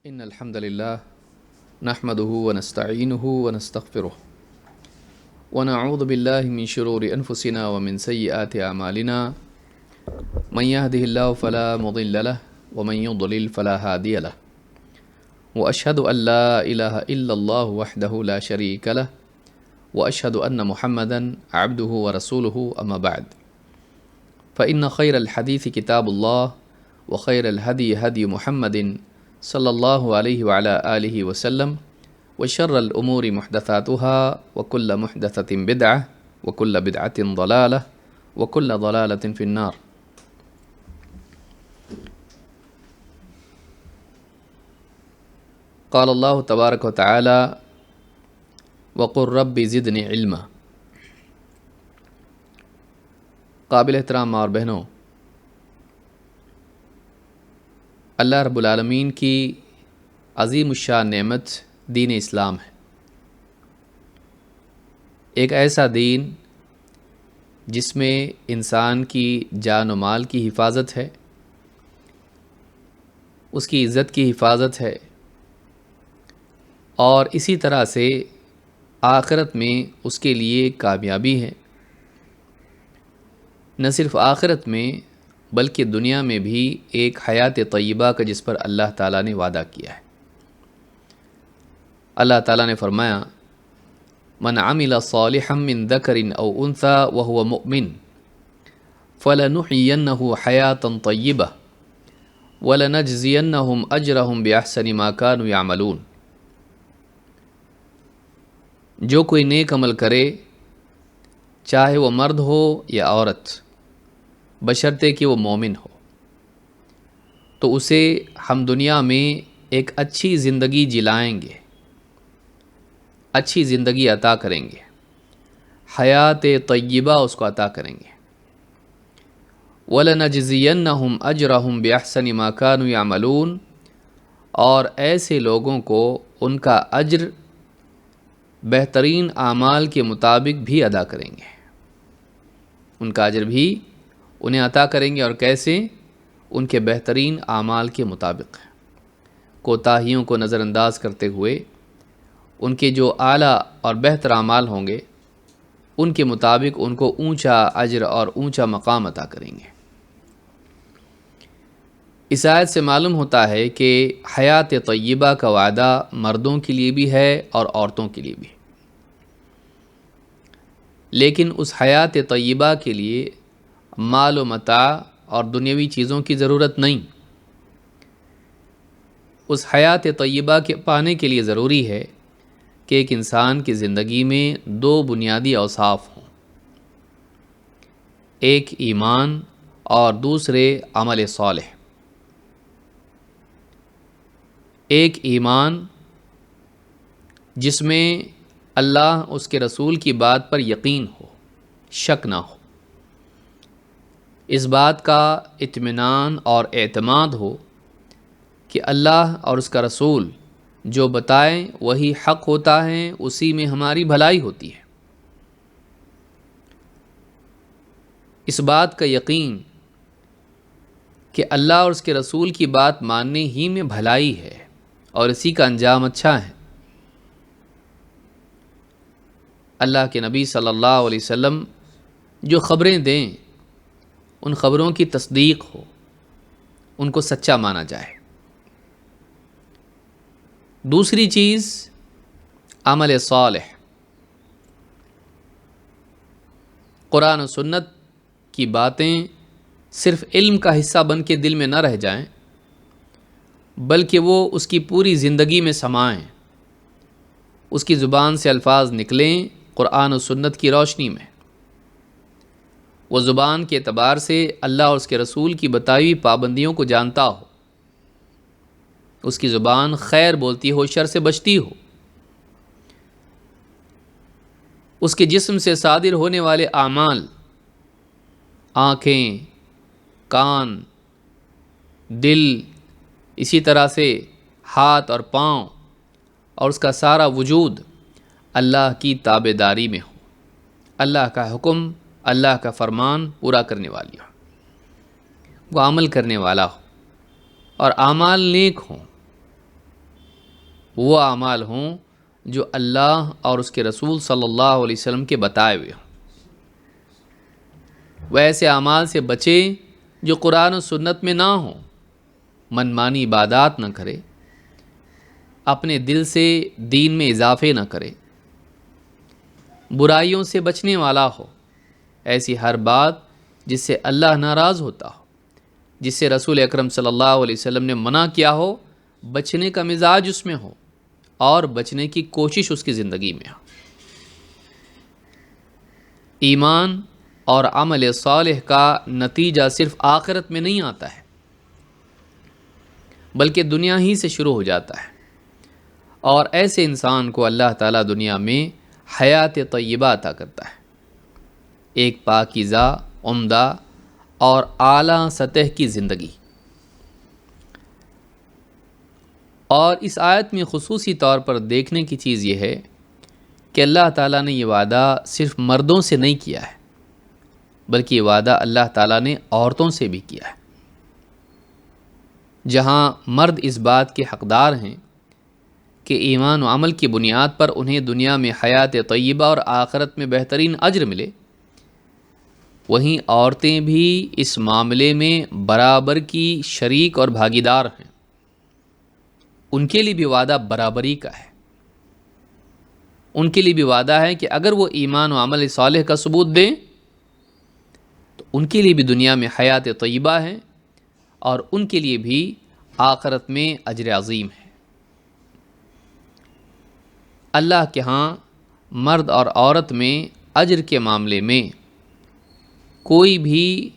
إن الحمد لله نحمده ونستعينه ونستغفره ونعوذ بالله من شرور أنفسنا ومن سيئات أعمالنا من يهده الله فلا مضل له ومن يضلل فلا هادي له وأشهد أن لا إله إلا الله وحده لا شريك له وأشهد أن محمدا عبده ورسوله أما بعد فإن خير الحديث كتاب الله وخير الهدي هدي محمد صلی اللہ علیہ وعلی آلہ وسلم وشر الامور محدثاتها وكل محدثة بدعة وكل بدعة ضلالة وكل ضلالة في النار۔ قال اللہ تبارک و تعالی وقل رب زدنی علما۔ قابل احترام ماں اور بہنوں، اللہ رب العالمین کی عظیم الشان نعمت دین اسلام ہے، ایک ایسا دین جس میں انسان کی جان و مال کی حفاظت ہے، اس کی عزت کی حفاظت ہے، اور اسی طرح سے آخرت میں اس کے لیے کامیابی ہے۔ نہ صرف آخرت میں بلکہ دنیا میں بھی ایک حیات طیبہ کا جس پر اللہ تعالیٰ نے وعدہ کیا ہے۔ اللہ تعالیٰ نے فرمایا من عمل صالحا من ذکر او انثى وهو مؤمن فلنحيينه حیاتا طیبہ ولنجزینہم اجرہم باحسن ما كانوا يعملون۔ جو کوئی نیک عمل کرے، چاہے وہ مرد ہو یا عورت، بشرطے کہ وہ مومن ہو، تو اسے ہم دنیا میں ایک اچھی زندگی جلائیں گے، اچھی زندگی عطا کریں گے، حیات طیبہ اس کو عطا کریں گے۔ وَلَنَجْزِيَنَّهُمْ أَجْرَهُمْ بِأَحْسَنِ مَا كَانُوا يَعْمَلُونَ، اور ایسے لوگوں کو ان کا اجر بہترین اعمال کے مطابق بھی ادا کریں گے، ان کا اجر بھی انہیں عطا کریں گے، اور کیسے؟ ان کے بہترین اعمال کے مطابق، کوتاہیوں کو نظر انداز کرتے ہوئے ان کے جو اعلیٰ اور بہتر اعمال ہوں گے ان کے مطابق ان کو اونچا اجر اور اونچا مقام عطا کریں گے۔ اس آیت سے معلوم ہوتا ہے کہ حیات طیبہ کا وعدہ مردوں کے لیے بھی ہے اور عورتوں کے لیے بھی، لیکن اس حیات طیبہ کے لیے مال و متاع اور دنیاوی چیزوں کی ضرورت نہیں۔ اس حیات طیبہ کے پانے کے لیے ضروری ہے کہ ایک انسان کی زندگی میں دو بنیادی اوصاف ہوں، ایک ایمان اور دوسرے عمل صالح۔ ایک ایمان جس میں اللہ اس کے رسول کی بات پر یقین ہو، شک نہ ہو، اس بات کا اطمینان اور اعتماد ہو کہ اللہ اور اس کا رسول جو بتائیں وہی حق ہوتا ہے، اسی میں ہماری بھلائی ہوتی ہے۔ اس بات کا یقین کہ اللہ اور اس کے رسول کی بات ماننے ہی میں بھلائی ہے اور اسی کا انجام اچھا ہے۔ اللہ کے نبی صلی اللہ علیہ وسلم جو خبریں دیں ان خبروں کی تصدیق ہو، ان کو سچا مانا جائے۔ دوسری چیز عمل صالح، قرآن و سنت کی باتیں صرف علم کا حصہ بن کے دل میں نہ رہ جائیں، بلکہ وہ اس کی پوری زندگی میں سمائیں، اس کی زبان سے الفاظ نکلیں قرآن و سنت کی روشنی میں، وہ زبان کے اعتبار سے اللہ اور اس کے رسول کی بتائی ہوئی پابندیوں کو جانتا ہو، اس کی زبان خیر بولتی ہو، شر سے بچتی ہو، اس کے جسم سے صادر ہونے والے اعمال، آنکھیں، کان، دل، اسی طرح سے ہاتھ اور پاؤں اور اس کا سارا وجود اللہ کی تابع داری میں ہو، اللہ کا حکم، اللہ کا فرمان پورا کرنے والی ہو، وہ عمل کرنے والا ہو، اور اعمال نیک ہوں، وہ اعمال ہوں جو اللہ اور اس کے رسول صلی اللہ علیہ وسلم کے بتائے ہوئے ہوں۔ وہ ایسے اعمال سے بچے جو قرآن و سنت میں نہ ہوں، منمانی عبادات نہ کرے، اپنے دل سے دین میں اضافے نہ کرے، برائیوں سے بچنے والا ہو، ایسی ہر بات جس سے اللہ ناراض ہوتا ہو، جس سے رسول اکرم صلی اللہ علیہ وسلم نے منع کیا ہو، بچنے کا مزاج اس میں ہو اور بچنے کی کوشش اس کی زندگی میں ہو۔ ایمان اور عمل صالح کا نتیجہ صرف آخرت میں نہیں آتا ہے، بلکہ دنیا ہی سے شروع ہو جاتا ہے، اور ایسے انسان کو اللہ تعالیٰ دنیا میں حیات طیبہ عطا کرتا ہے، ایک پاکیزہ، عمدہ اور اعلیٰ سطح کی زندگی۔ اور اس آیت میں خصوصی طور پر دیکھنے کی چیز یہ ہے کہ اللہ تعالیٰ نے یہ وعدہ صرف مردوں سے نہیں کیا ہے، بلکہ یہ وعدہ اللہ تعالیٰ نے عورتوں سے بھی کیا ہے۔ جہاں مرد اس بات کے حقدار ہیں کہ ایمان و عمل کی بنیاد پر انہیں دنیا میں حیات طیبہ اور آخرت میں بہترین اجر ملے، وہیں عورتیں بھی اس معاملے میں برابر کی شریک اور بھاگیدار ہیں۔ ان کے لیے بھی وعدہ برابری کا ہے، ان کے لیے بھی وعدہ ہے کہ اگر وہ ایمان و عمل صالح کا ثبوت دیں تو ان کے لیے بھی دنیا میں حیات طیبہ ہے اور ان کے لیے بھی آخرت میں اجر عظیم ہے۔ اللہ کے ہاں مرد اور عورت میں اجر کے معاملے میں کوئی بھی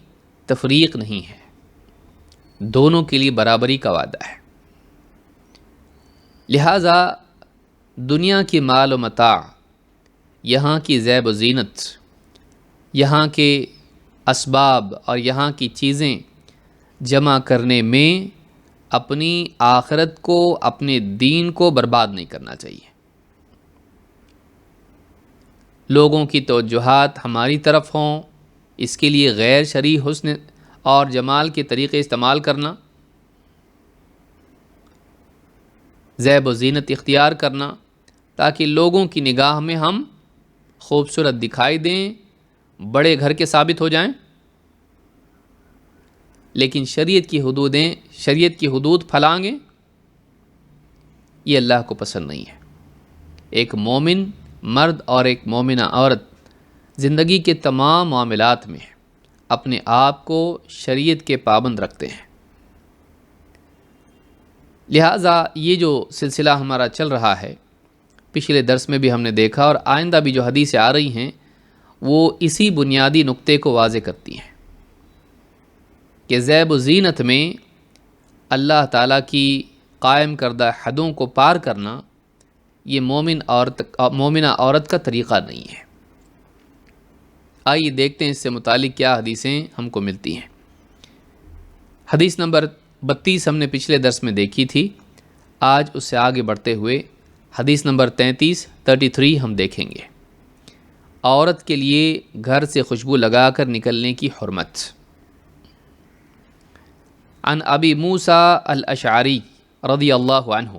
تفریق نہیں ہے، دونوں کے لیے برابری کا وعدہ ہے۔ لہٰذا دنیا کی مال و متاع، یہاں کی زیب و زینت، یہاں کے اسباب اور یہاں کی چیزیں جمع کرنے میں اپنی آخرت کو، اپنے دین کو برباد نہیں کرنا چاہیے۔ لوگوں کی توجہات ہماری طرف ہوں، اس کے لیے غیر شرعی حسن اور جمال کے طریقے استعمال کرنا، زیب و زینت اختیار کرنا تاکہ لوگوں کی نگاہ میں ہم خوبصورت دکھائی دیں، بڑے گھر کے ثابت ہو جائیں، لیکن شریعت کی حدود پھلانگیں، یہ اللہ کو پسند نہیں ہے۔ ایک مومن مرد اور ایک مومنہ عورت زندگی کے تمام معاملات میں اپنے آپ کو شریعت کے پابند رکھتے ہیں۔ لہٰذا یہ جو سلسلہ ہمارا چل رہا ہے، پچھلے درس میں بھی ہم نے دیکھا اور آئندہ بھی جو حدیثیں آ رہی ہیں وہ اسی بنیادی نقطے کو واضح کرتی ہیں کہ زیب و زینت میں اللہ تعالیٰ کی قائم کردہ حدوں کو پار کرنا یہ مومنہ عورت کا طریقہ نہیں ہے۔ آئیے دیکھتے ہیں اس سے متعلق کیا حدیثیں ہم کو ملتی ہیں۔ حدیث نمبر 32 ہم نے پچھلے درس میں دیکھی تھی، آج اس سے آگے بڑھتے ہوئے حدیث نمبر 33 ہم دیکھیں گے۔ عورت کے لیے گھر سے خوشبو لگا کر نکلنے کی حرمت۔ عن ابی موسیٰ الاشعری رضی اللہ عنہ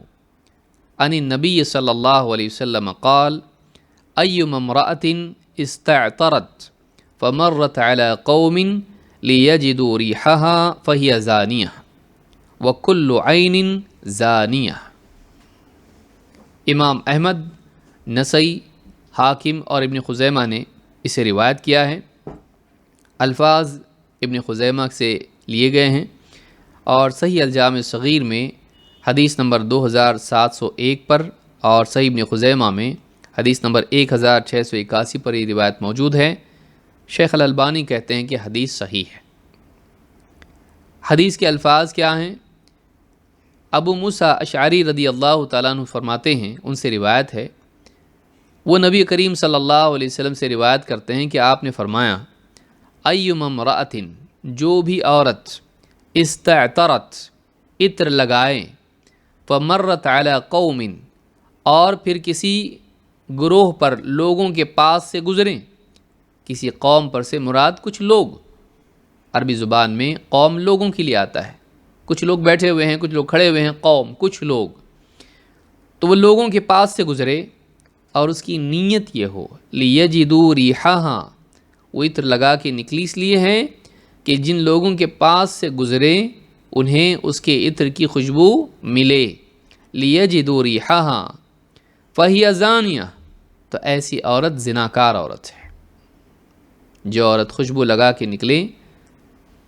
عن النبی صلی اللہ علیہ وسلم قال ایما امرأة استعطرت فمرت على قوم لیجدوا ریحها فہی زانیہ وکل عین زانیہ۔ امام احمد، نسائی، حاکم اور ابن خزیمہ نے اسے روایت کیا ہے۔ الفاظ ابن خزیمہ سے لیے گئے ہیں اور صحیح الجامع صغیر میں حدیث نمبر 2701 پر اور صحیح ابن خزیمہ میں حدیث نمبر 1681 پر یہ روایت موجود ہے۔ شیخ الالبانی کہتے ہیں کہ حدیث صحیح ہے۔ حدیث کے الفاظ کیا ہیں؟ ابو موسیٰ اشعری رضی اللہ تعالیٰ عنہ فرماتے ہیں، ان سے روایت ہے، وہ نبی کریم صلی اللہ علیہ وسلم سے روایت کرتے ہیں کہ آپ نے فرمایا ایما امرأۃ، جو بھی عورت استعطرت، عطر لگائے، فمرت علی قوم، اور پھر کسی گروہ پر، لوگوں کے پاس سے گزریں، کسی قوم پر سے مراد کچھ لوگ، عربی زبان میں قوم لوگوں کے لیے آتا ہے، کچھ لوگ بیٹھے ہوئے ہیں، کچھ لوگ کھڑے ہوئے ہیں، قوم کچھ لوگ، تو وہ لوگوں کے پاس سے گزرے اور اس کی نیت یہ ہو لیجدوا ریحہا، وہ عطر لگا کے نکلی اس لیے ہے کہ جن لوگوں کے پاس سے گزرے انہیں اس کے عطر کی خوشبو ملے، لیجدوا ریحہا فہی زانیہ، تو ایسی عورت زناکار عورت ہے۔ جو عورت خوشبو لگا کے نکلے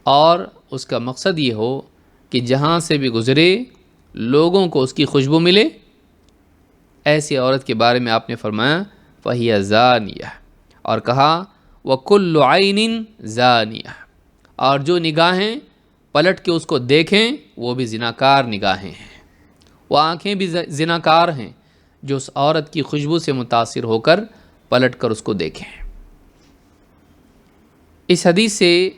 اور اس کا مقصد یہ ہو کہ جہاں سے بھی گزرے لوگوں کو اس کی خوشبو ملے، ایسی عورت کے بارے میں آپ نے فرمایا فَهِيَ زَانِيَةٌ، اور کہا وَكُلُّ عَيْنٍ زَانِيَةٌ، اور جو نگاہیں پلٹ کے اس کو دیکھیں وہ بھی زناکار نگاہیں ہیں، وہ آنکھیں بھی زناکار ہیں جو اس عورت کی خوشبو سے متاثر ہو کر پلٹ کر اس کو دیکھیں۔ اس حدیث سے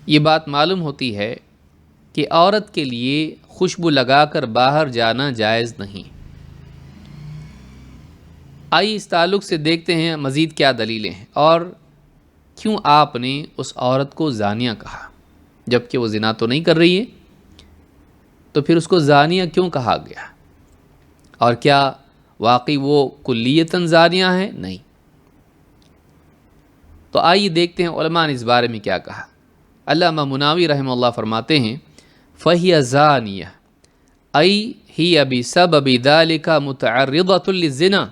یہ بات معلوم ہوتی ہے کہ عورت کے لیے خوشبو لگا کر باہر جانا جائز نہیں۔ آئیے اس تعلق سے دیکھتے ہیں مزید کیا دلیلیں ہیں، اور کیوں آپ نے اس عورت کو زانیہ کہا جبکہ وہ زنا تو نہیں کر رہی ہے، تو پھر اس کو زانیہ کیوں کہا گیا، اور کیا واقعی وہ کلیتاً زانیہ ہے؟ نہیں۔ تو آئیے دیکھتے ہیں علماء نے اس بارے میں کیا کہا۔ علامہ مناوی رحمہ اللہ فرماتے ہیں فَهِيَ زَانِيَةٌ أَيْ هِيَ بِسَبَبِ ذَلِكَ مُتَعَرِّضَةٌ لِلزِّنَا،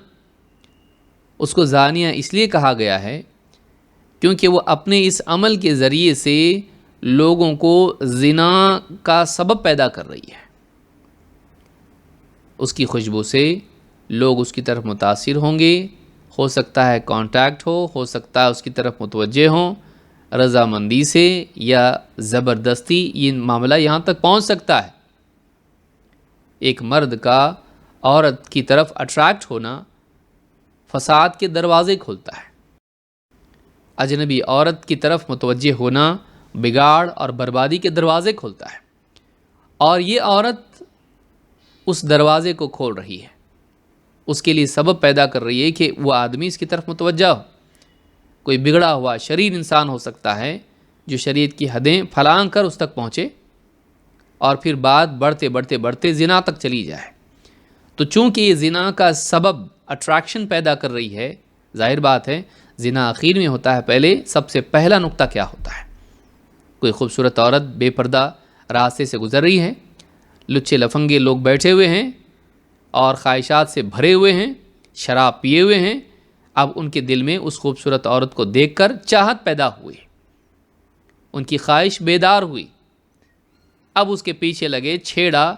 اس کو زانیہ اس لیے کہا گیا ہے کیونکہ وہ اپنے اس عمل کے ذریعے سے لوگوں کو زنا کا سبب پیدا کر رہی ہے۔ اس کی خوشبو سے لوگ اس کی طرف متاثر ہوں گے، ہو سکتا ہے کانٹیکٹ ہو سکتا ہے اس کی طرف متوجہ ہوں رضامندی سے یا زبردستی، یہ معاملہ یہاں تک پہنچ سکتا ہے۔ ایک مرد کا عورت کی طرف اٹریکٹ ہونا فساد کے دروازے کھولتا ہے، اجنبی عورت کی طرف متوجہ ہونا بگاڑ اور بربادی کے دروازے کھولتا ہے، اور یہ عورت اس دروازے کو کھول رہی ہے، اس کے لیے سبب پیدا کر رہی ہے کہ وہ آدمی اس کی طرف متوجہ ہو۔ کوئی بگڑا ہوا شریر انسان ہو سکتا ہے جو شریعت کی حدیں پھلانگ کر اس تک پہنچے اور پھر بات بڑھتے بڑھتے بڑھتے زنا تک چلی جائے۔ تو چونکہ یہ زنا کا سبب اٹریکشن پیدا کر رہی ہے، ظاہر بات ہے زنا آخر میں ہوتا ہے، پہلے سب سے پہلا نقطہ کیا ہوتا ہے؟ کوئی خوبصورت عورت بے پردہ راستے سے گزر رہی ہے، لچے لفنگے لوگ بیٹھے ہوئے ہیں اور خواہشات سے بھرے ہوئے ہیں، شراب پیے ہوئے ہیں، اب ان کے دل میں اس خوبصورت عورت کو دیکھ کر چاہت پیدا ہوئی، ان کی خواہش بیدار ہوئی، اب اس کے پیچھے لگے، چھیڑا،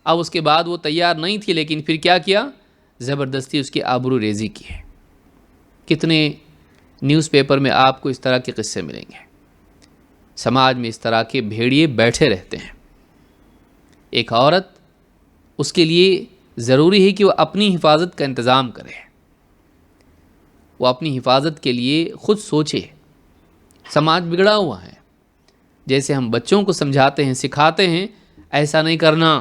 اب اس کے بعد وہ تیار نہیں تھی لیکن پھر کیا کیا؟ زبردستی اس کی آبرو ریزی کی ہے۔ کتنے نیوز پیپر میں آپ کو اس طرح کے قصے ملیں گے، سماج میں اس طرح کے بھیڑیے بیٹھے رہتے ہیں۔ ایک عورت، اس کے لیے ضروری ہے کہ وہ اپنی حفاظت کا انتظام کرے، وہ اپنی حفاظت کے لیے خود سوچے۔ سماج بگڑا ہوا ہے، جیسے ہم بچوں کو سمجھاتے ہیں، سکھاتے ہیں ایسا نہیں کرنا،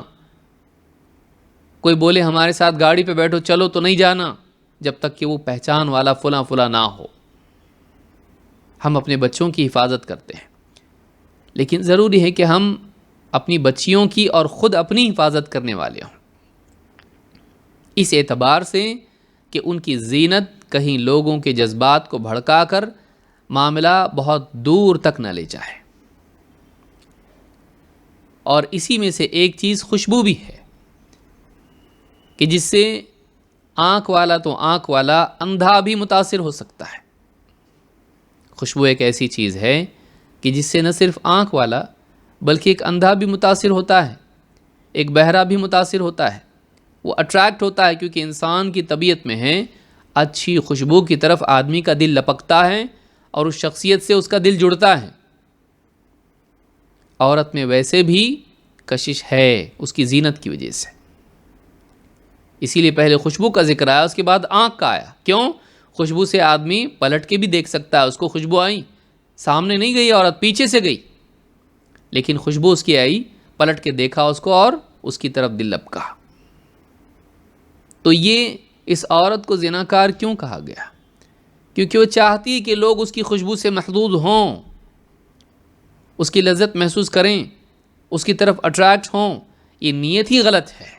کوئی بولے ہمارے ساتھ گاڑی پہ بیٹھو چلو تو نہیں جانا جب تک کہ وہ پہچان والا فلاں فلاں نہ ہو۔ ہم اپنے بچوں کی حفاظت کرتے ہیں، لیکن ضروری ہے کہ ہم اپنی بچیوں کی اور خود اپنی حفاظت کرنے والے ہوں، اس اعتبار سے کہ ان کی زینت کہیں لوگوں کے جذبات کو بھڑکا کر معاملہ بہت دور تک نہ لے جائے۔ اور اسی میں سے ایک چیز خوشبو بھی ہے کہ جس سے آنکھ والا تو آنکھ والا، اندھا بھی متاثر ہو سکتا ہے۔ خوشبو ایک ایسی چیز ہے کہ جس سے نہ صرف آنکھ والا بلکہ ایک اندھا بھی متاثر ہوتا ہے، ایک بہرا بھی متاثر ہوتا ہے، وہ اٹریکٹ ہوتا ہے، کیونکہ انسان کی طبیعت میں ہے اچھی خوشبو کی طرف آدمی کا دل لپکتا ہے اور اس شخصیت سے اس کا دل جڑتا ہے۔ عورت میں ویسے بھی کشش ہے اس کی زینت کی وجہ سے، اسی لیے پہلے خوشبو کا ذکر آیا، اس کے بعد آنکھ کا آیا۔ کیوں؟ خوشبو سے آدمی پلٹ کے بھی دیکھ سکتا ہے، اس کو خوشبو آئی، سامنے نہیں گئی عورت، پیچھے سے گئی، لیکن خوشبو اس کی آئی، پلٹ کے دیکھا اس کو اور اس کی طرف دل لپکا۔ تو یہ اس عورت کو زناکار کیوں کہا گیا؟ کیونکہ وہ چاہتی کہ لوگ اس کی خوشبو سے محظوظ ہوں، اس کی لذت محسوس کریں، اس کی طرف اٹریکٹ ہوں۔ یہ نیت ہی غلط ہے،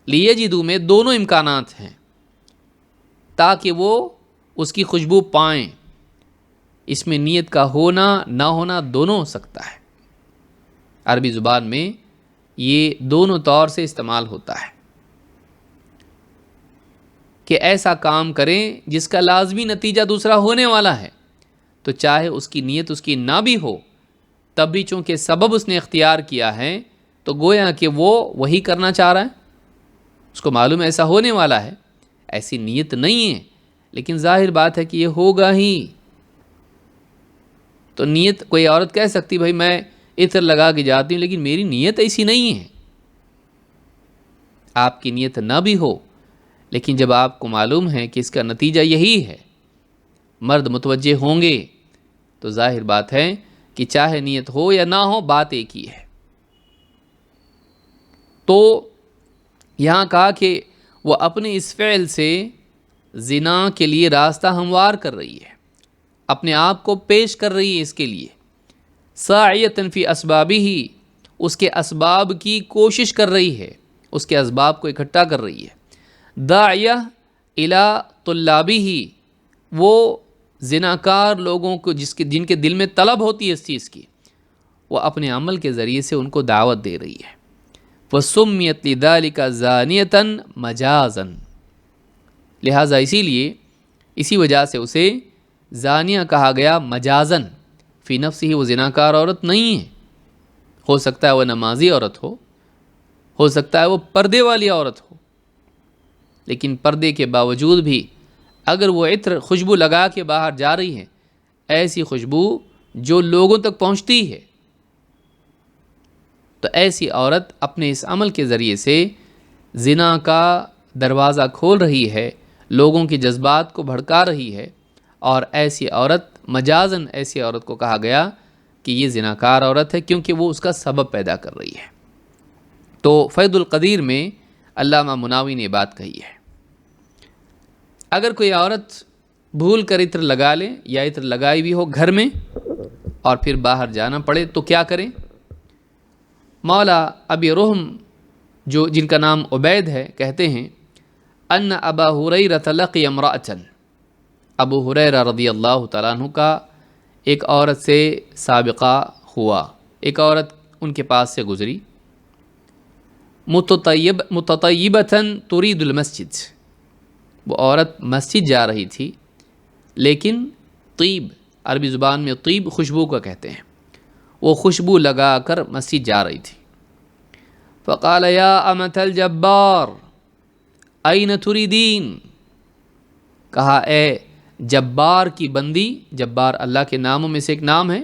لیجدو میں دونوں امکانات ہیں تاکہ وہ اس کی خوشبو پائیں. اس میں نیت کا ہونا نہ ہونا دونوں ہو سکتا ہے. عربی زبان میں یہ دونوں طور سے استعمال ہوتا ہے کہ ایسا کام کریں جس کا لازمی نتیجہ دوسرا ہونے والا ہے، تو چاہے اس کی نیت اس کی نہ بھی ہو، تب بھی چونکہ سبب اس نے اختیار کیا ہے تو گویا کہ وہ وہی کرنا چاہ رہا ہے. اس کو معلوم ایسا ہونے والا ہے، ایسی نیت نہیں ہے، لیکن ظاہر بات ہے کہ یہ ہوگا ہی. تو نیت کوئی عورت کہہ سکتی بھائی میں عطر لگا کے جاتی ہوں لیکن میری نیت ایسی نہیں ہے. آپ کی نیت نہ بھی ہو، لیکن جب آپ کو معلوم ہے کہ اس کا نتیجہ یہی ہے، مرد متوجہ ہوں گے، تو ظاہر بات ہے کہ چاہے نیت ہو یا نہ ہو بات ایک ہی ہے. تو یہاں کہا کہ وہ اپنے اس فعل سے زنا کے لیے راستہ ہموار کر رہی ہے، اپنے آپ کو پیش کر رہی ہے اس کے لیے. ساعیۃ فی اسبابہ، اس کے اسباب کی کوشش کر رہی ہے، اس کے اسباب کو اکٹھا کر رہی ہے. داعیہ الی طلابہ، وہ زناکار لوگوں کو جن کے دل میں طلب ہوتی ہے اس چیز کی، وہ اپنے عمل کے ذریعے سے ان کو دعوت دے رہی ہے. وَسُمِّيَتْ لِذَلِكَ زَانِيَةً مَجَازًا، لہٰذا اسی وجہ سے اسے زانیہ کہا گیا مجازن. فی نفسہ وہ زناکار عورت نہیں ہے، ہو سکتا ہے وہ نمازی عورت ہو سکتا ہے وہ پردے والی عورت ہو، لیکن پردے کے باوجود بھی اگر وہ عطر خوشبو لگا کے باہر جا رہی ہے، ایسی خوشبو جو لوگوں تک پہنچتی ہے، تو ایسی عورت اپنے اس عمل کے ذریعے سے زنا کا دروازہ کھول رہی ہے، لوگوں کے جذبات کو بھڑکا رہی ہے. اور ایسی عورت مجازن، ایسی عورت کو کہا گیا کہ یہ زناکار عورت ہے کیونکہ وہ اس کا سبب پیدا کر رہی ہے. تو فیض القدیر میں علامہ مناوی نے بات کہی ہے، اگر کوئی عورت بھول کر عطر لگا لے یا عطر لگائی بھی ہو گھر میں اور پھر باہر جانا پڑے تو کیا کریں؟ مولا ابی رحم جن کا نام عبید ہے کہتے ہیں ان ابا ہریرہ لقی امرأۃ، ابو ہریرہ رضی اللہ تعالیٰ عنہ کا ایک عورت سے سابقہ ہوا، ایک عورت ان کے پاس سے گزری. متطیبۃ ترید المسجد، وہ عورت مسجد جا رہی تھی، لیکن طیب، عربی زبان میں طیب خوشبو کا کہتے ہیں، وہ خوشبو لگا کر مسجد جا رہی تھی. فقال یا امۃ الجبار این تریدین، کہا اے جبار کی بندی، جبار اللہ کے ناموں میں سے ایک نام ہے.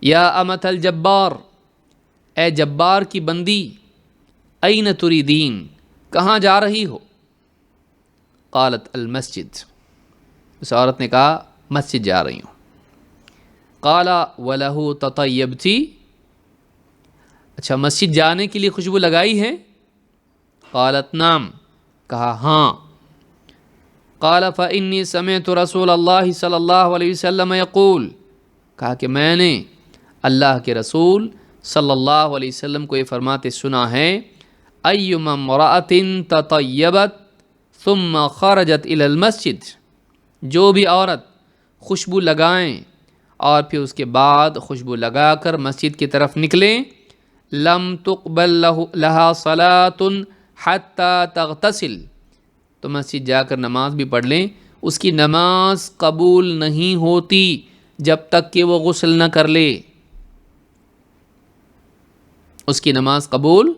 یا امۃ الجبار، اے جبار کی بندی، این تریدین، کہاں جا رہی ہو؟ قالت المسجد، اس عورت نے کہا مسجد جا رہی ہوں. قال وَلَهُ تَطَيَّبْتِ، اچھا مسجد جانے کے لیے خوشبو لگائی ہے؟ قالت نعم، کہا ہاں. قال فإني سمعت رسول اللہ صلی اللہ علیہ وسلم یقول، کہا کہ میں نے اللہ کے رسول صلی اللہ علیہ وسلم کو یہ فرماتے سنا ہے، ایما امرأة تطیبت ثم خرجت الی المسجد، جو بھی عورت خوشبو لگائیں اور پھر اس کے بعد خوشبو لگا کر مسجد کی طرف نکلیں، لم تقبل لها صلاة حتى تغتسل، تو مسجد جا کر نماز بھی پڑھ لیں، اس کی نماز قبول نہیں ہوتی جب تک کہ وہ غسل نہ کر لے. اس کی نماز قبول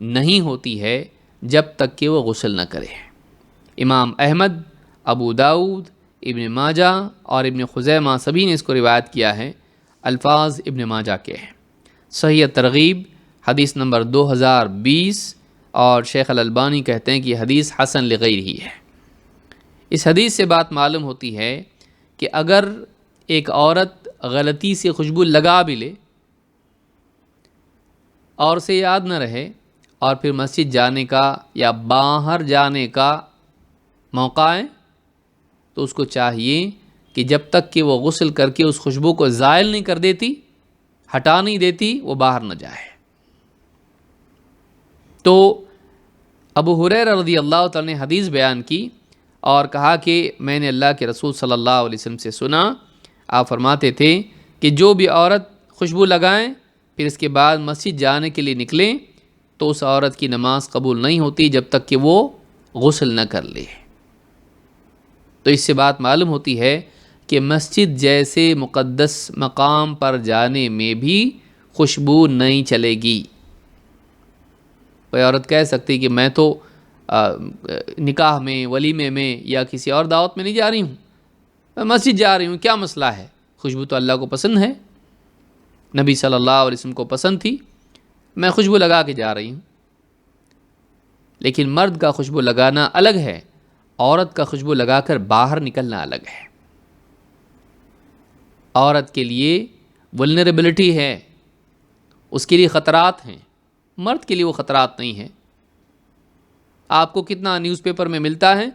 نہیں ہوتی ہے جب تک کہ وہ غسل نہ کرے. امام احمد، ابو داؤد، ابن ماجہ اور ابن خزیمہ سبھی نے اس کو روایت کیا ہے. الفاظ ابن ماجہ کے ہیں. صحیح ترغیب حدیث نمبر 2020، اور شیخ الالبانی کہتے ہیں کہ حدیث حسن لغیرہ ہی ہے. اس حدیث سے بات معلوم ہوتی ہے کہ اگر ایک عورت غلطی سے خوشبو لگا بھی لے اور اسے یاد نہ رہے اور پھر مسجد جانے کا یا باہر جانے کا موقع ہے، تو اس کو چاہیے کہ جب تک کہ وہ غسل کر کے اس خوشبو کو زائل نہیں کر دیتی، ہٹا نہیں دیتی، وہ باہر نہ جائے. تو ابو ہریرہ رضی اللہ تعالیٰ نے حدیث بیان کی اور کہا کہ میں نے اللہ کے رسول صلی اللہ علیہ وسلم سے سنا، آپ فرماتے تھے کہ جو بھی عورت خوشبو لگائیں پھر اس کے بعد مسجد جانے کے لیے نکلیں تو اس عورت کی نماز قبول نہیں ہوتی جب تک کہ وہ غسل نہ کر لے۔ تو اس سے بات معلوم ہوتی ہے کہ مسجد جیسے مقدس مقام پر جانے میں بھی خوشبو نہیں چلے گی۔ کوئی عورت کہہ سکتی کہ میں تو نکاح میں، ولیمے میں یا کسی اور دعوت میں نہیں جا رہی ہوں، میں مسجد جا رہی ہوں، کیا مسئلہ ہے؟ خوشبو تو اللہ کو پسند ہے، نبی صلی اللہ علیہ وسلم کو پسند تھی، میں خوشبو لگا کے جا رہی ہوں۔ لیکن مرد کا خوشبو لگانا الگ ہے، عورت کا خوشبو لگا کر باہر نکلنا الگ ہے۔ عورت کے لیے ولنریبلٹی ہے، اس کے لیے خطرات ہیں، مرد کے لیے وہ خطرات نہیں ہیں۔ آپ کو کتنا نیوز پیپر میں ملتا ہے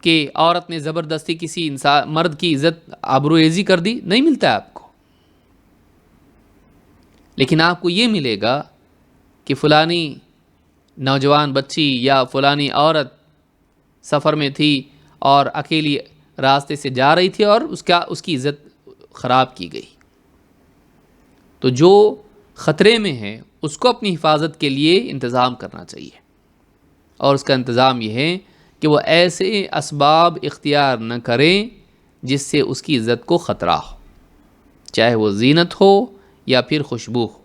کہ عورت نے زبردستی کسی انسان مرد کی عزت آبروریزی کر دی؟ نہیں ملتا ہے آپ کو۔ لیکن آپ کو یہ ملے گا کہ فلانی نوجوان بچی یا فلانی عورت سفر میں تھی اور اکیلی راستے سے جا رہی تھی اور اس کی عزت خراب کی گئی۔ تو جو خطرے میں ہے اس کو اپنی حفاظت کے لیے انتظام کرنا چاہیے، اور اس کا انتظام یہ ہے کہ وہ ایسے اسباب اختیار نہ کریں جس سے اس کی عزت کو خطرہ ہو، چاہے وہ زینت ہو یا پھر خوشبو ہو۔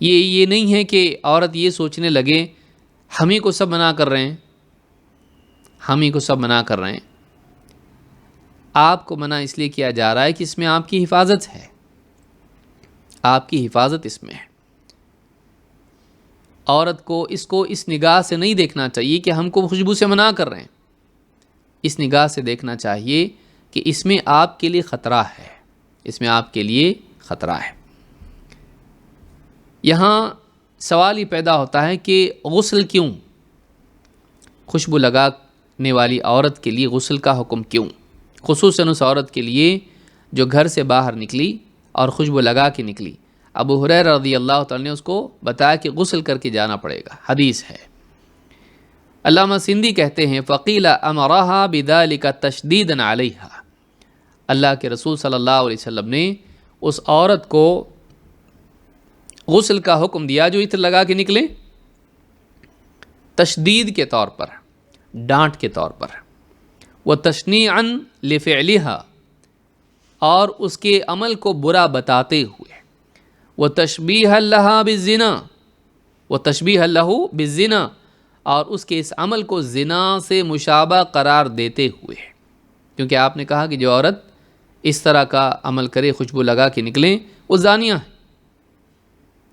یہ نہیں ہے کہ عورت یہ سوچنے لگے ہم ہی کو سب منع کر رہے ہیں، ہم ہی کو سب منع کر رہے ہیں۔ آپ کو منع اس لیے کیا جا رہا ہے کہ اس میں آپ کی حفاظت ہے، آپ کی حفاظت اس میں ہے۔ عورت کو اس نگاہ سے نہیں دیکھنا چاہیے کہ ہم کو خوشبو سے منع کر رہے ہیں، اس نگاہ سے دیکھنا چاہیے کہ اس میں آپ کے لیے خطرہ ہے، اس میں آپ کے لیے خطرہ ہے۔ یہاں سوال یہ پیدا ہوتا ہے کہ غسل کیوں؟ خوشبو لگانے والی عورت کے لیے غسل کا حکم کیوں؟ خصوصاً اس عورت کے لیے جو گھر سے باہر نکلی اور خوشبو لگا کے نکلی۔ ابو ہریرہ رضی اللہ تعالیٰ نے اس کو بتایا کہ غسل کر کے جانا پڑے گا، حدیث ہے۔ علامہ سندھی کہتے ہیں فقیل امرها بذلك تشدیدا علیہا، اللہ کے رسول صلی اللہ علیہ وسلم نے اس عورت کو غسل کا حکم دیا جو عطر لگا کے نکلے، تشدید کے طور پر، ڈانٹ کے طور پر، وتشنیعا لفعلها، اور اس کے عمل کو برا بتاتے ہوئے، وتشبیہا لہا بالزنا، وتشبیہا لہو بالزنا، اور اس کے اس عمل کو زنا سے مشابہ قرار دیتے ہوئے، کیونکہ آپ نے کہا کہ جو عورت اس طرح کا عمل کرے، خوشبو لگا کے نکلیں، وہ زانیہ ہے،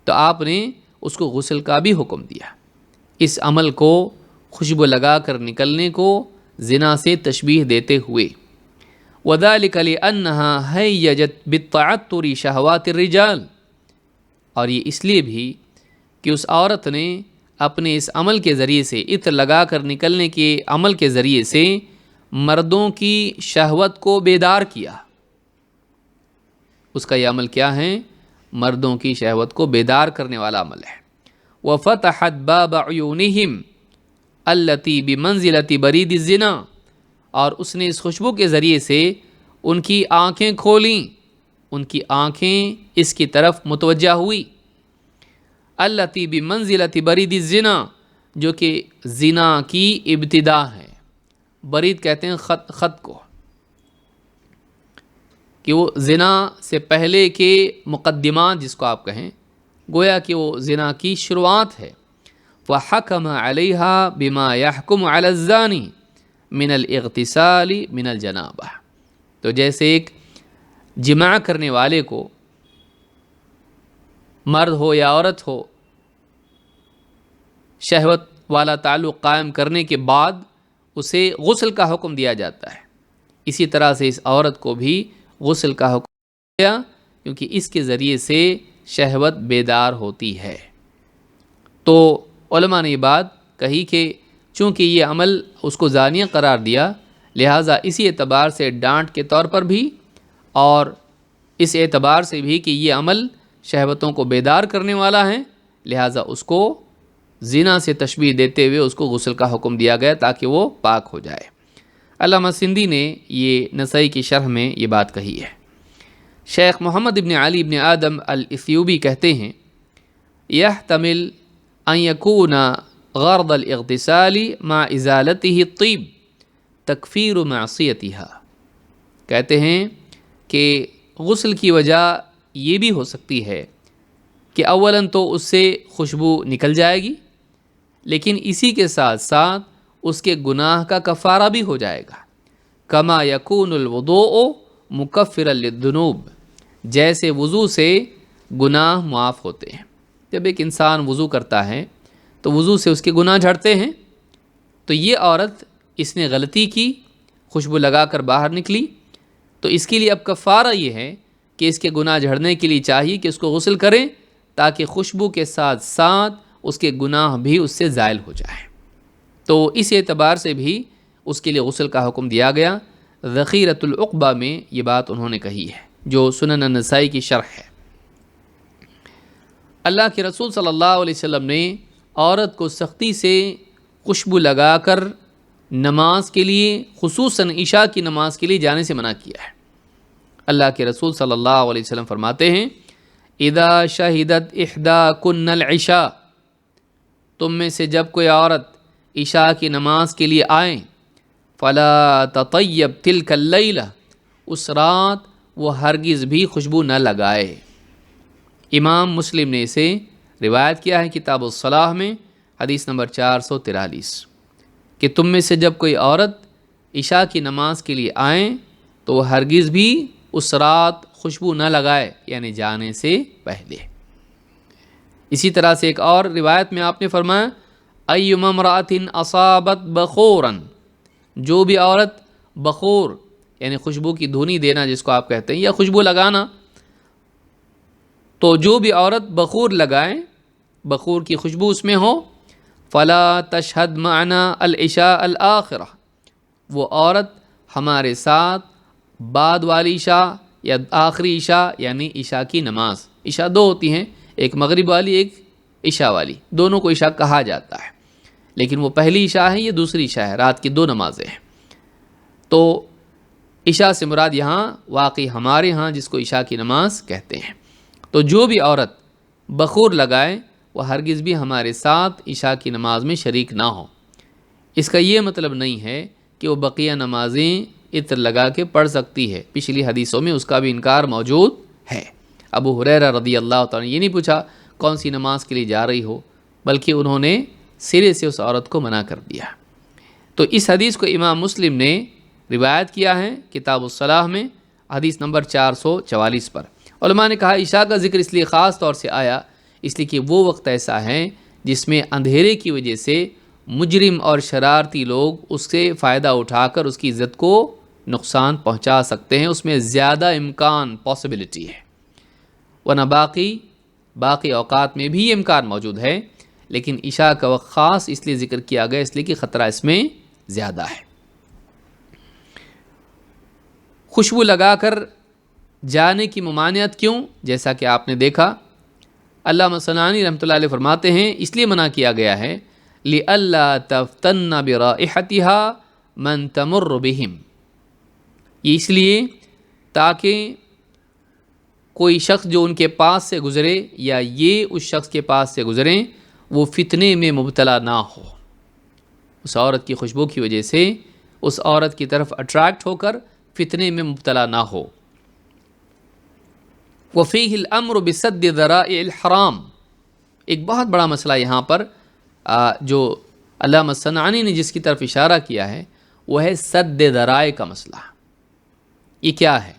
تو آپ نے اس کو غسل کا بھی حکم دیا، اس عمل کو، خوشبو لگا کر نکلنے کو زنا سے تشبیہ دیتے ہوئے۔ وَذَلِكَ لِأَنَّهَا هَيَّجَتْ بِالتَّعَطُّرِ شَهَوَاتِ الرِّجَالِ، اور یہ اس لیے بھی کہ اس عورت نے اپنے اس عمل کے ذریعے سے، عطر لگا کر نکلنے کے عمل کے ذریعے سے مردوں کی شہوت کو بیدار کیا۔ اس کا یہ عمل کیا ہے؟ مردوں کی شہوت کو بیدار کرنے والا عمل ہے۔ وَفَتَحَتْ بَابَ عُيُونِهِمْ الَّتِي بِمَنزِلَةِ بَرِيدِ الزِّنَا، اور اس نے اس خوشبو کے ذریعے سے ان کی آنکھیں کھولیں، ان کی آنکھیں اس کی طرف متوجہ ہوئی۔ الَّتِي بِمَنزِلَةِ بَرِيدِ الزِّنَا، جو کہ زنا کی ابتدا ہے۔ برید کہتے ہیں خط کو، کہ وہ زنا سے پہلے کے مقدمات جس کو آپ کہیں، گویا کہ وہ زنا کی شروعات ہے۔ وَحَكَمَ عَلَيْهَا بِمَا يَحْكُمُ عَلَى الزَّانِ مِنَ الْاِغْتِسَالِ مِنَ الْجَنَابَةِ، تو جیسے ایک جماع کرنے والے کو، مرد ہو یا عورت ہو، شہوت والا تعلق قائم کرنے کے بعد اسے غسل کا حکم دیا جاتا ہے، اسی طرح سے اس عورت کو بھی غسل کا حکم دیا، کیونکہ اس کے ذریعے سے شہوت بیدار ہوتی ہے۔ تو علماء نے یہ بات کہی کہ چونکہ یہ عمل اس کو زانیہ قرار دیا، لہٰذا اسی اعتبار سے ڈانٹ کے طور پر بھی اور اس اعتبار سے بھی کہ یہ عمل شہوتوں کو بیدار کرنے والا ہے، لہٰذا اس کو زنا سے تشبیہ دیتے ہوئے اس کو غسل کا حکم دیا گیا تاکہ وہ پاک ہو جائے۔ علامہ سندھی نے یہ نسائی کی شرح میں یہ بات کہی ہے۔ شیخ محمد ابن علی ابن آدم الإثیوبی کہتے ہیں يحتمل ان يكون غرض الاغتسال مع ازالته الطيب تکفیر معصیتها، کہتے ہیں کہ غسل کی وجہ یہ بھی ہو سکتی ہے کہ اولاً تو اس سے خوشبو نکل جائے گی، لیکن اسی کے ساتھ ساتھ اس کے گناہ کا کفارہ بھی ہو جائے گا۔ کما یکون الوضوء مکفرا للذنوب، جیسے وضو سے گناہ معاف ہوتے ہیں۔ جب ایک انسان وضو کرتا ہے تو وضو سے اس کے گناہ جھڑتے ہیں، تو یہ عورت اس نے غلطی کی، خوشبو لگا کر باہر نکلی، تو اس کے لیے اب کفارہ یہ ہے کہ اس کے گناہ جھڑنے کے لیے چاہیے کہ اس کو غسل کریں تاکہ خوشبو کے ساتھ ساتھ اس کے گناہ بھی اس سے زائل ہو جائیں۔ تو اس اعتبار سے بھی اس کے لیے غسل کا حکم دیا گیا۔ ذخیرۃ العقبہ میں یہ بات انہوں نے کہی ہے، جو سنن النسائی کی شرح ہے۔ اللہ کے رسول صلی اللہ علیہ وسلم نے عورت کو سختی سے خوشبو لگا کر نماز کے لیے، خصوصاً عشاء کی نماز کے لیے جانے سے منع کیا ہے۔ اللہ کے رسول صلی اللہ علیہ وسلم فرماتے ہیں اذا شہدت احداکن العشاء، تم میں سے جب کوئی عورت عشاء کی نماز کے لیے آئیں، فلا تطیب تلک اللیلہ، اس رات وہ ہرگز بھی خوشبو نہ لگائے۔ امام مسلم نے اسے روایت کیا ہے کتاب الصلاح میں، حدیث نمبر 443، کہ تم میں سے جب کوئی عورت عشاء کی نماز کے لیے آئیں تو وہ ہرگز بھی اس رات خوشبو نہ لگائے، یعنی جانے سے پہلے۔ اسی طرح سے ایک اور روایت میں آپ نے فرمایا ایما امرأۃ اصابت بخورا، جو بھی عورت بخور یعنی خوشبو کی دھونی دینا جس کو آپ کہتے ہیں، یا خوشبو لگانا، تو جو بھی عورت بخور لگائے، بخور کی خوشبو اس میں ہو، فلا تشہد معنا العشاء الآخرہ، وہ عورت ہمارے ساتھ بعد والی عشاء یا آخری عشاء یعنی عشاء کی نماز، عشاء دو ہوتی ہیں، ایک مغرب والی ایک عشاء والی، دونوں کو عشاء کہا جاتا ہے، لیکن وہ پہلی عشاء ہے یہ دوسری عشاء ہے، رات کی دو نمازیں ہیں۔ تو عشاء سے مراد یہاں واقعی ہمارے ہاں جس کو عشاء کی نماز کہتے ہیں۔ تو جو بھی عورت بخور لگائے وہ ہرگز بھی ہمارے ساتھ عشاء کی نماز میں شریک نہ ہو۔ اس کا یہ مطلب نہیں ہے کہ وہ بقیہ نمازیں عطر لگا کے پڑھ سکتی ہے، پچھلی حدیثوں میں اس کا بھی انکار موجود ہے۔ ابو ہریرہ رضی اللہ تعالیٰ نے یہ نہیں پوچھا کون سی نماز کے لیے جا رہی ہو، بلکہ انہوں نے سرے سے اس عورت کو منع کر دیا۔ تو اس حدیث کو امام مسلم نے روایت کیا ہے کتاب الصلاح میں، حدیث نمبر 444 پر۔ علماء نے کہا عشاء کا ذکر اس لیے خاص طور سے آیا اس لیے کہ وہ وقت ایسا ہے جس میں اندھیرے کی وجہ سے مجرم اور شرارتی لوگ اس سے فائدہ اٹھا کر اس کی عزت کو نقصان پہنچا سکتے ہیں، اس میں زیادہ امکان پاسبلٹی ہے، ورنہ باقی اوقات میں بھی یہ امکان موجود ہے، لیکن عشاء کا وقت خاص اس لیے ذکر کیا گیا اس لیے کہ خطرہ اس میں زیادہ ہے۔ خوشبو لگا کر جانے کی ممانعت کیوں؟ جیسا کہ آپ نے دیکھا علامہ صنعانی رحمۃ اللہ علیہ فرماتے ہیں اس لیے منع کیا گیا ہے لِأَلَّا تَفْتَنَّ بِرَائِحَتِهَا مَن تَمُرُّ بِهِمْ، یہ اس لیے تاکہ کوئی شخص جو ان کے پاس سے گزرے یا یہ اس شخص کے پاس سے گزریں وہ فتنے میں مبتلا نہ ہو، اس عورت کی خوشبو کی وجہ سے اس عورت کی طرف اٹریکٹ ہو کر فتنے میں مبتلا نہ ہو۔ وفیہ الامر بسد ذرائع الحرام، ایک بہت بڑا مسئلہ یہاں پر جو علامہ صنعانی نے جس کی طرف اشارہ کیا ہے وہ ہے سد ذرائع کا مسئلہ۔ یہ کیا ہے؟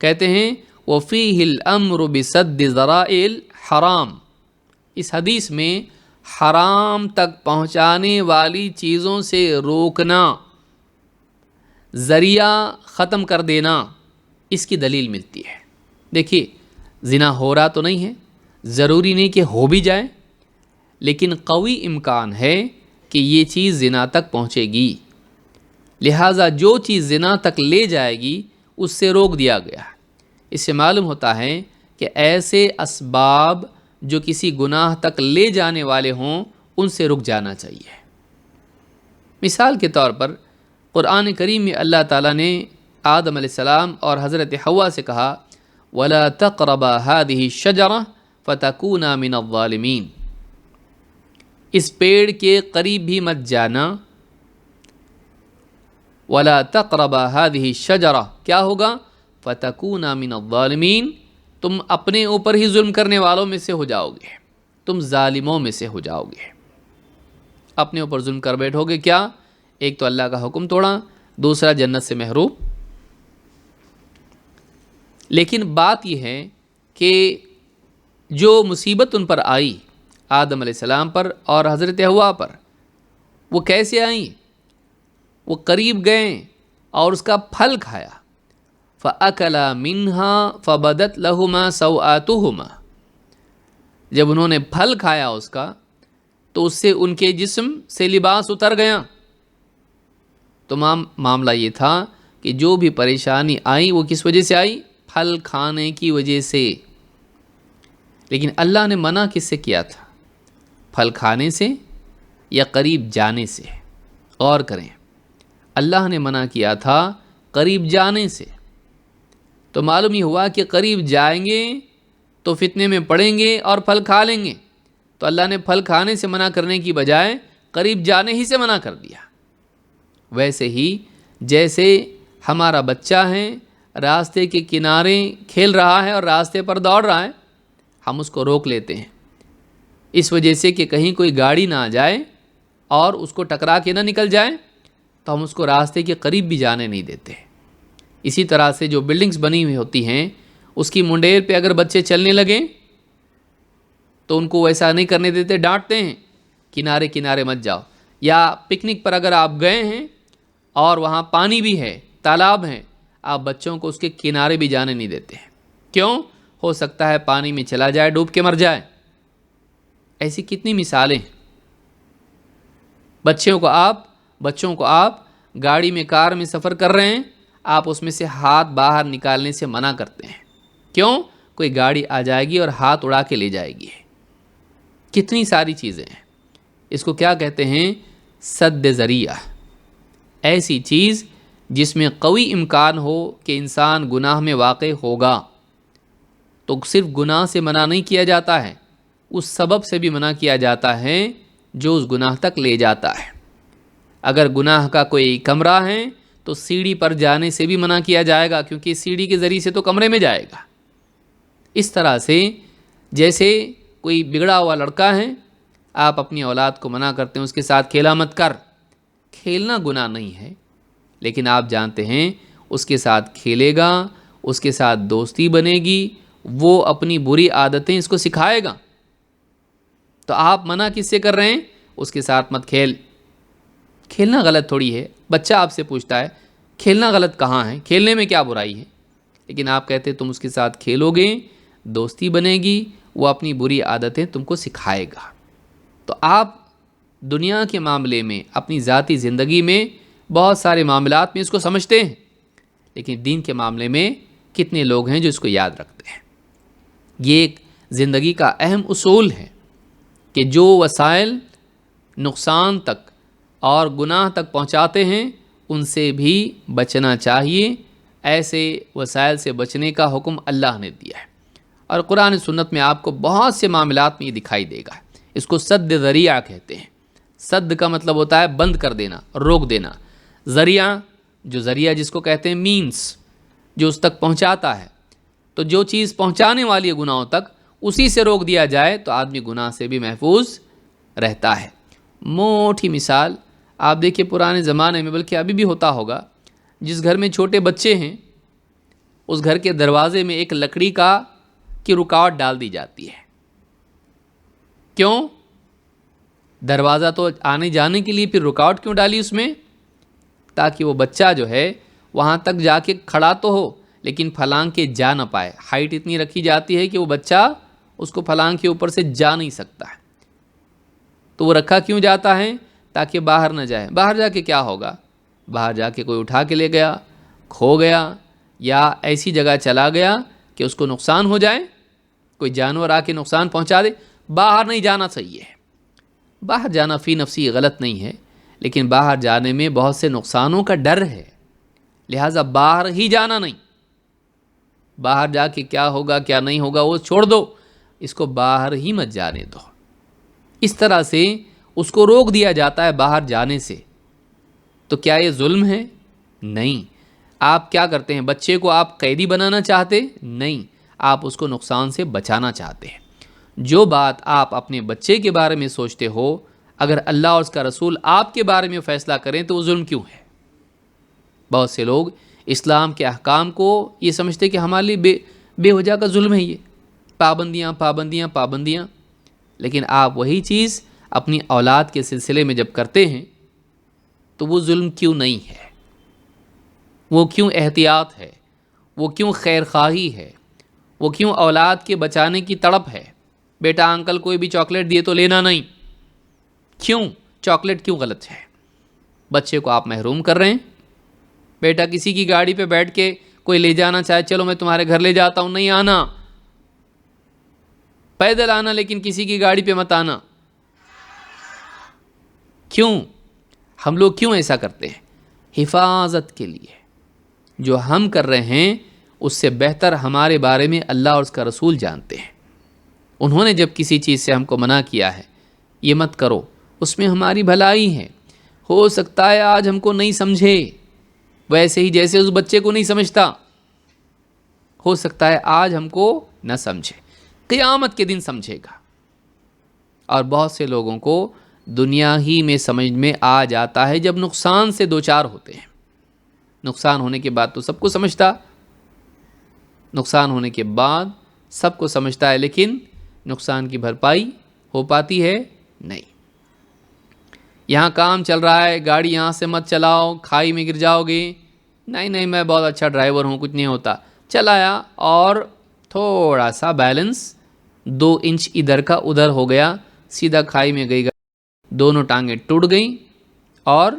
کہتے ہیں وفیہ الامر بسد ذرائع الحرام، اس حدیث میں حرام تک پہنچانے والی چیزوں سے روکنا، ذریعہ ختم کر دینا، اس کی دلیل ملتی ہے۔ دیکھیے زنا ہو رہا تو نہیں ہے، ضروری نہیں کہ ہو بھی جائے، لیکن قوی امکان ہے کہ یہ چیز زنا تک پہنچے گی، لہٰذا جو چیز زنا تک لے جائے گی اس سے روک دیا گیا ہے۔ اس سے معلوم ہوتا ہے کہ ایسے اسباب جو کسی گناہ تک لے جانے والے ہوں ان سے رک جانا چاہیے۔ مثال کے طور پر قرآن کریم میں اللہ تعالیٰ نے آدم علیہ السلام اور حضرت حوا سے کہا وَلَا تَقْرَبَا هَذِهِ الشَّجَرَةَ فَتَكُونَا مِنَ الظَّالِمِينَ، اس پیڑ کے قریب بھی مت جانا۔ وَلَا تَقْرَبَا هَذِهِ الشَّجَرَةَ کیا ہوگا؟ فَتَكُونَا مِنَ الظَّالِمِينَ، تم اپنے اوپر ہی ظلم کرنے والوں میں سے ہو جاؤ گے، تم ظالموں میں سے ہو جاؤ گے، اپنے اوپر ظلم کر بیٹھو گے۔ کیا؟ ایک تو اللہ کا حکم توڑا، دوسرا جنت سے محروم۔ لیکن بات یہ ہے کہ جو مصیبت ان پر آئی آدم علیہ السلام پر اور حضرت حوا پر، وہ کیسے آئیں؟ وہ قریب گئے اور اس کا پھل کھایا۔ فَأَكَلَا مِنْهَا فَبَدَتْ لَهُمَا سَوْآتُهُمَا، جب انہوں نے پھل کھایا اس کا تو اس سے ان کے جسم سے لباس اتر گیا۔ تو معاملہ یہ تھا کہ جو بھی پریشانی آئی وہ کس وجہ سے آئی؟ پھل کھانے کی وجہ سے۔ لیکن اللہ نے منع کس سے کیا تھا؟ پھل کھانے سے یا قریب جانے سے؟ غور کریں، اللہ نے منع کیا تھا قریب جانے سے۔ تو معلوم یہ ہوا کہ قریب جائیں گے تو فتنے میں پڑیں گے اور پھل کھا لیں گے، تو اللہ نے پھل کھانے سے منع کرنے کی بجائے قریب جانے ہی سے منع کر دیا۔ ویسے ہی جیسے ہمارا بچہ ہے راستے کے کنارے کھیل رہا ہے اور راستے پر دوڑ رہا ہے، ہم اس کو روک لیتے ہیں اس وجہ سے کہ کہیں کوئی گاڑی نہ آ جائے اور اس کو ٹکرا کے نہ نکل جائے، تو ہم اس کو راستے کے قریب بھی جانے نہیں دیتے۔ اسی طرح سے جو بلڈنگز بنی ہوئی ہوتی ہیں اس کی منڈیر پہ اگر بچے چلنے لگیں تو ان کو ویسا نہیں کرنے دیتے، ڈانٹتے ہیں کنارے کنارے مت جاؤ۔ یا پکنک پر اگر آپ گئے ہیں اور وہاں پانی بھی ہے، تالاب ہیں، آپ بچوں کو اس کے کنارے بھی جانے نہیں دیتے ہیں۔ کیوں؟ ہو سکتا ہے پانی میں چلا جائے، ڈوب کے مر جائے۔ ایسی کتنی مثالیں ہیں۔ بچوں کو آپ گاڑی میں کار میں سفر کر رہے ہیں، آپ اس میں سے ہاتھ باہر نکالنے سے منع کرتے ہیں۔ کیوں؟ کوئی گاڑی آ جائے گی اور ہاتھ اڑا کے لے جائے گی۔ کتنی ساری چیزیں ہیں۔ اس کو کیا کہتے ہیں؟ سد ذریعہ۔ ایسی چیز جس میں قوی امکان ہو کہ انسان گناہ میں واقع ہوگا، تو صرف گناہ سے منع نہیں کیا جاتا ہے، اس سبب سے بھی منع کیا جاتا ہے جو اس گناہ تک لے جاتا ہے۔ اگر گناہ کا کوئی کمرہ ہے تو سیڑھی پر جانے سے بھی منع کیا جائے گا، کیونکہ سیڑھی کے ذریعے سے تو کمرے میں جائے گا۔ اس طرح سے جیسے کوئی بگڑا ہوا لڑکا ہے، آپ اپنی اولاد کو منع کرتے ہیں اس کے ساتھ کھیلا مت کر۔ کھیلنا گناہ نہیں ہے، لیکن آپ جانتے ہیں اس کے ساتھ کھیلے گا، اس کے ساتھ دوستی بنے گی، وہ اپنی بری عادتیں اس کو سکھائے گا۔ تو آپ منع کس سے کر رہے ہیں؟ اس کے ساتھ مت کھیل۔ کھیلنا غلط تھوڑی ہے۔ بچہ آپ سے پوچھتا ہے کھیلنا غلط کہاں ہے، کھیلنے میں کیا برائی ہے؟ لیکن آپ کہتے تم اس کے ساتھ کھیلو گے، دوستی بنے گی، وہ اپنی بری عادتیں تم کو سکھائے گا۔ تو آپ دنیا کے معاملے میں، اپنی ذاتی زندگی میں بہت سارے معاملات میں اس کو سمجھتے ہیں، لیکن دین کے معاملے میں کتنے لوگ ہیں جو اس کو یاد رکھتے ہیں؟ یہ ایک زندگی کا اہم اصول ہے کہ جو وسائل نقصان تک اور گناہ تک پہنچاتے ہیں ان سے بھی بچنا چاہیے۔ ایسے وسائل سے بچنے کا حکم اللہ نے دیا ہے، اور قرآن سنت میں آپ کو بہت سے معاملات میں یہ دکھائی دے گا۔ اس کو سد ذریعہ کہتے ہیں۔ سد کا مطلب ہوتا ہے بند کر دینا، روک دینا۔ ذریعہ جس کو کہتے ہیں مینس، جو اس تک پہنچاتا ہے۔ تو جو چیز پہنچانے والی ہے گناہوں تک، اسی سے روک دیا جائے تو آدمی گناہ سے بھی محفوظ رہتا ہے۔ موٹی مثال آپ دیکھیے پرانے زمانے میں، بلکہ ابھی بھی ہوتا ہوگا، جس گھر میں چھوٹے بچے ہیں اس گھر کے دروازے میں ایک لکڑی کی رکاوٹ ڈال دی جاتی ہے۔ کیوں؟ دروازہ تو آنے جانے کے لیے، پھر رکاوٹ کیوں ڈالی اس میں؟ تاکہ وہ بچہ جو ہے وہاں تک جا کے کھڑا تو ہو لیکن پھلانگ کے جا نہ پائے۔ ہائٹ اتنی رکھی جاتی ہے کہ وہ بچہ اس کو پھلانگ کے اوپر سے جا نہیں سکتا ہے۔ تو وہ رکھا کیوں جاتا ہے؟ تاکہ باہر نہ جائے۔ باہر جا کے کیا ہوگا؟ باہر جا کے کوئی اٹھا کے لے گیا، کھو گیا، یا ایسی جگہ چلا گیا کہ اس کو نقصان ہو جائے۔ کوئی جانور آ کے نقصان پہنچا دے، باہر نہیں جانا صحیح ہے۔ باہر جانا فی نفسی غلط نہیں ہے، لیکن باہر جانے میں بہت سے نقصانوں کا ڈر ہے، لہٰذا باہر ہی جانا نہیں۔ باہر جا کے کیا ہوگا کیا نہیں ہوگا وہ چھوڑ دو، اس کو باہر ہی مت جانے دو۔ اس طرح سے اس کو روک دیا جاتا ہے باہر جانے سے۔ تو کیا یہ ظلم ہے؟ نہیں۔ آپ کیا کرتے ہیں؟ بچے کو آپ قیدی بنانا چاہتے؟ نہیں، آپ اس کو نقصان سے بچانا چاہتے ہیں۔ جو بات آپ اپنے بچے کے بارے میں سوچتے ہو، اگر اللہ اور اس کا رسول آپ کے بارے میں فیصلہ کریں تو وہ ظلم کیوں ہے؟ بہت سے لوگ اسلام کے احکام کو یہ سمجھتے کہ ہمارے لیے بے وجہ کا ظلم ہے، یہ پابندیاں پابندیاں پابندیاں۔ لیکن آپ وہی چیز اپنی اولاد کے سلسلے میں جب کرتے ہیں تو وہ ظلم کیوں نہیں ہے؟ وہ کیوں احتیاط ہے؟ وہ کیوں خیر خواہی ہے؟ وہ کیوں اولاد کے بچانے کی تڑپ ہے؟ بیٹا انکل کوئی بھی چاکلیٹ دیے تو لینا نہیں۔ کیوں؟ چاکلیٹ کیوں غلط ہے؟ بچے کو آپ محروم کر رہے ہیں۔ بیٹا کسی کی گاڑی پہ بیٹھ کے کوئی لے جانا چاہے، چلو میں تمہارے گھر لے جاتا ہوں، نہیں آنا، پیدل آنا لیکن کسی کی گاڑی پہ مت آنا۔ کیوں؟ ہم لوگ کیوں ایسا کرتے ہیں؟ حفاظت کے لیے۔ جو ہم کر رہے ہیں اس سے بہتر ہمارے بارے میں اللہ اور اس کا رسول جانتے ہیں۔ انہوں نے جب کسی چیز سے ہم کو منع کیا ہے، یہ مت کرو، اس میں ہماری بھلائی ہے۔ ہو سکتا ہے آج ہم کو نہیں سمجھے، ویسے ہی جیسے اس بچے کو نہیں سمجھتا، ہو سکتا ہے آج ہم کو نہ سمجھے، قیامت کے دن سمجھے گا۔ اور بہت سے لوگوں کو دنیا ہی میں سمجھ میں آ جاتا ہے جب نقصان سے دوچار ہوتے ہیں۔ نقصان ہونے کے بعد تو سب کو سمجھتا، نقصان ہونے کے بعد سب کو سمجھتا ہے، لیکن نقصان کی بھرپائی ہو پاتی ہے؟ نہیں۔ یہاں کام چل رہا ہے، گاڑی یہاں سے مت چلاؤ، کھائی میں گر جاؤ گے۔ نہیں نہیں، میں بہت اچھا ڈرائیور ہوں، کچھ نہیں ہوتا۔ چلایا اور تھوڑا سا بیلنس 2 انچ ادھر کا ادھر ہو گیا، سیدھا کھائی میں گئی، دونوں ٹانگیں ٹوٹ گئیں اور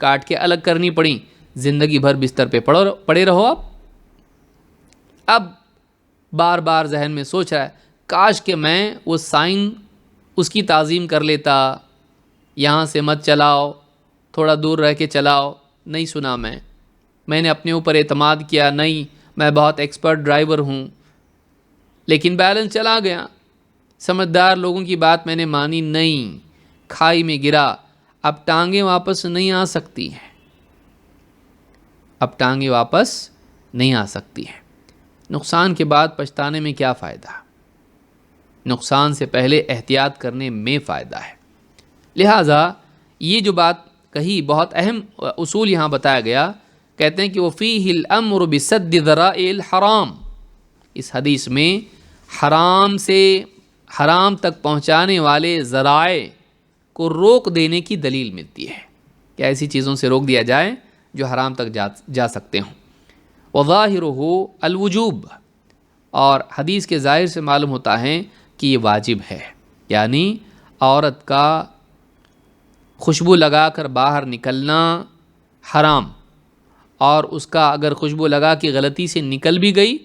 کاٹ کے الگ کرنی پڑیں۔ زندگی بھر بستر پہ پڑے رہو آپ۔ اب بار بار ذہن میں سوچ رہا ہے کاش کہ میں وہ سائن اس کی تعظیم کر لیتا، یہاں سے مت چلاؤ، تھوڑا دور رہ کے چلاؤ۔ نہیں سنا، میں نے اپنے اوپر اعتماد کیا، نہیں میں بہت ایکسپرٹ ڈرائیور ہوں، لیکن بیلنس چلا گیا۔ سمجھدار لوگوں کی بات میں نے مانی نہیں، کھائی میں گرا۔ اب ٹانگیں واپس نہیں آ سکتی ہیں، اب ٹانگیں واپس نہیں آ سکتی ہیں۔ نقصان کے بعد پچھتانے میں کیا فائدہ؟ نقصان سے پہلے احتیاط کرنے میں فائدہ ہے۔ لہٰذا یہ جو بات کہی، بہت اہم اصول یہاں بتایا گیا۔ کہتے ہیں کہ وَفِيهِ الْأَمْرُ بِسَدِّ ذَرَائِعِ الْحَرَامِ، اس حدیث میں حرام تک پہنچانے والے ذرائع کو روک دینے کی دلیل ملتی ہے کہ ایسی چیزوں سے روک دیا جائے جو حرام تک جا سکتے ہوں۔ وَظَاهِرُهُ الْوُجُوبُ، اور حدیث کے ظاہر سے معلوم ہوتا ہے کہ یہ واجب ہے، یعنی عورت کا خوشبو لگا کر باہر نکلنا حرام، اور اس کا اگر خوشبو لگا کے غلطی سے نکل بھی گئی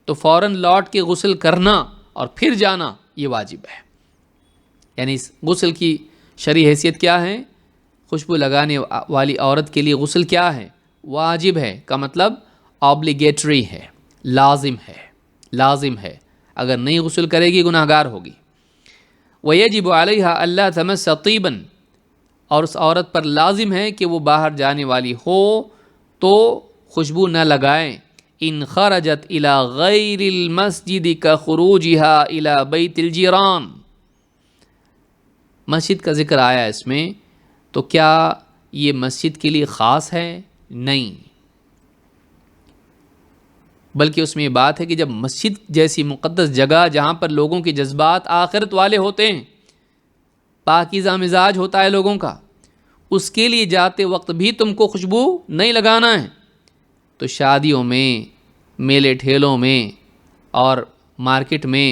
تو فوراً لوٹ کے غسل کرنا اور پھر جانا یہ واجب ہے۔ یعنی اس غسل کی شرعی حیثیت کیا ہے؟ خوشبو لگانے والی عورت کے لیے غسل کیا ہے؟ واجب ہے کا مطلب آبلیگیٹری ہے، لازم ہے۔ اگر نہیں غسل کرے گی گناہگار ہوگی۔ وَيَجِبُ عَلَيْهَا أَلَّا تَمَسَّ طِيبًا، اور اس عورت پر لازم ہے کہ وہ باہر جانے والی ہو تو خوشبو نہ لگائیں۔ ان خرجت الى غیر المسجد كخروجها الى بیت الجیران، مسجد کا ذکر آیا اس میں، تو کیا یہ مسجد کے لیے خاص ہے؟ نہیں، بلکہ اس میں یہ بات ہے کہ جب مسجد جیسی مقدس جگہ جہاں پر لوگوں کے جذبات آخرت والے ہوتے ہیں، پاکیزہ مزاج ہوتا ہے لوگوں کا، اس کے لیے جاتے وقت بھی تم کو خوشبو نہیں لگانا ہے، تو شادیوں میں، میلے ٹھیلوں میں اور مارکیٹ میں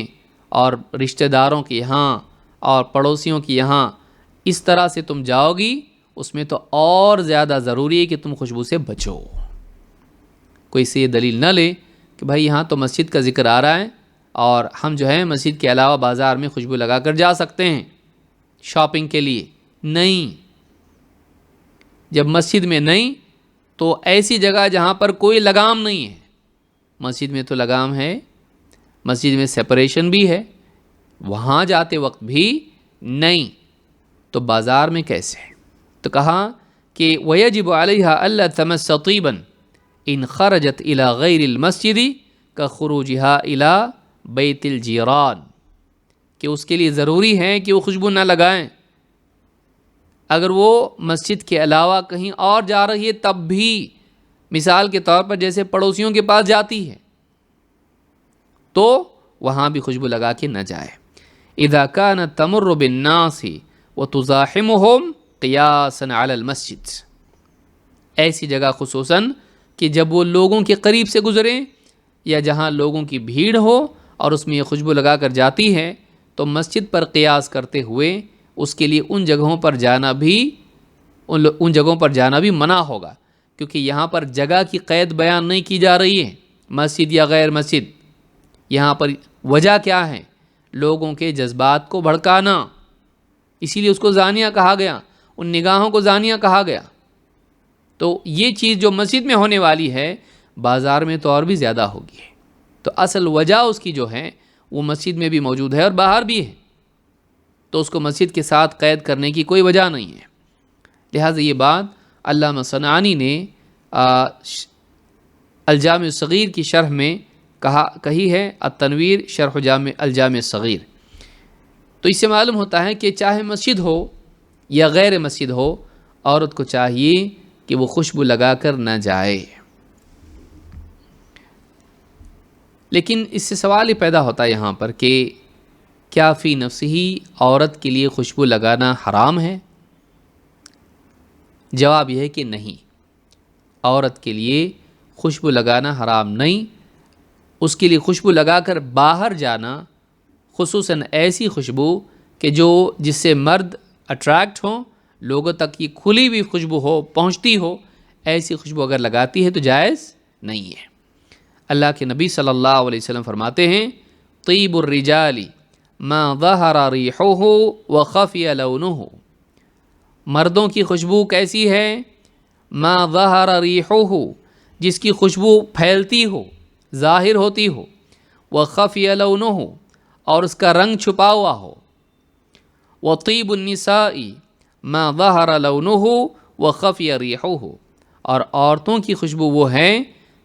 اور رشتہ داروں کے یہاں اور پڑوسیوں کے یہاں اس طرح سے تم جاؤ گی، اس میں تو اور زیادہ ضروری ہے کہ تم خوشبو سے بچو۔ کوئی سے یہ دلیل نہ لے کہ بھائی یہاں تو مسجد کا ذکر آ رہا ہے، اور ہم جو ہے مسجد کے علاوہ بازار میں خوشبو لگا کر جا سکتے ہیں شاپنگ کے لیے؟ نہیں. جب مسجد میں نہیں تو ایسی جگہ جہاں پر کوئی لگام نہیں ہے. مسجد میں تو لگام ہے، مسجد میں سپریشن بھی ہے، وہاں جاتے وقت بھی نہیں، تو بازار میں کیسے؟ تو کہا کہ وَيَجِبُ عَلَيْهَا أَلَّا تَمَسَّ طِيبًا إِنْ خَرَجَتْ إِلَى غَيْرِ الْمَسْجِدِ كَخُرُوجِهَا إِلَى بَيْتِ الْجِيرَانِ، کہ اس کے لیے ضروری ہے کہ وہ خوشبو نہ لگائیں. اگر وہ مسجد کے علاوہ کہیں اور جا رہی ہے تب بھی، مثال کے طور پر جیسے پڑوسیوں کے پاس جاتی ہے تو وہاں بھی خوشبو لگا کے نہ جائے. اذا كانت تمر بالناس وتزاحمهم قياسا على المسجد، ایسی جگہ خصوصاً کہ جب وہ لوگوں کے قریب سے گزریں یا جہاں لوگوں کی بھیڑ ہو اور اس میں یہ خوشبو لگا کر جاتی ہے تو مسجد پر قیاس کرتے ہوئے اس کے لیے ان جگہوں پر جانا بھی منع ہوگا، کیونکہ یہاں پر جگہ کی قید بیان نہیں کی جا رہی ہے، مسجد یا غیر مسجد. یہاں پر وجہ کیا ہے؟ لوگوں کے جذبات کو بھڑکانا، اسی لیے اس کو زانیہ کہا گیا، ان نگاہوں کو زانیہ کہا گیا. تو یہ چیز جو مسجد میں ہونے والی ہے بازار میں تو اور بھی زیادہ ہوگی. تو اصل وجہ اس کی جو ہے وہ مسجد میں بھی موجود ہے اور باہر بھی ہے، تو اس کو مسجد کے ساتھ قید کرنے کی کوئی وجہ نہیں ہے. لہٰذا یہ بات علامہ صنعانی نے الجامع الصغیر کی شرح میں کہی ہے، التنویر شرح جامع الجامع الصغیر. تو اس سے معلوم ہوتا ہے کہ چاہے مسجد ہو یا غیر مسجد ہو، عورت کو چاہیے کہ وہ خوشبو لگا کر نہ جائے. لیکن اس سے سوال یہ پیدا ہوتا ہے یہاں پر کہ کیا فی نفس ہی عورت کے لیے خوشبو لگانا حرام ہے؟ جواب یہ ہے کہ نہیں، عورت کے لیے خوشبو لگانا حرام نہیں. اس کے لیے خوشبو لگا کر باہر جانا، خصوصاً ایسی خوشبو کہ جس سے مرد اٹریکٹ ہوں، لوگوں تک کی کھلی ہوئی خوشبو ہو، پہنچتی ہو، ایسی خوشبو اگر لگاتی ہے تو جائز نہیں ہے. اللہ کے نبی صلی اللہ علیہ وسلم فرماتے ہیں طیب الرجال ما ظہر ریحہ وخفی لونہ، مردوں کی خوشبو کیسی ہے؟ ما ظہر ریحہ، جس کی خوشبو پھیلتی ہو، ظاہر ہوتی ہو، وخفی لونہ، اور اس کا رنگ چھپا ہوا ہو. وطیب النساء ما ظہر لونہ وخفی ریحہ، اور عورتوں کی خوشبو وہ ہے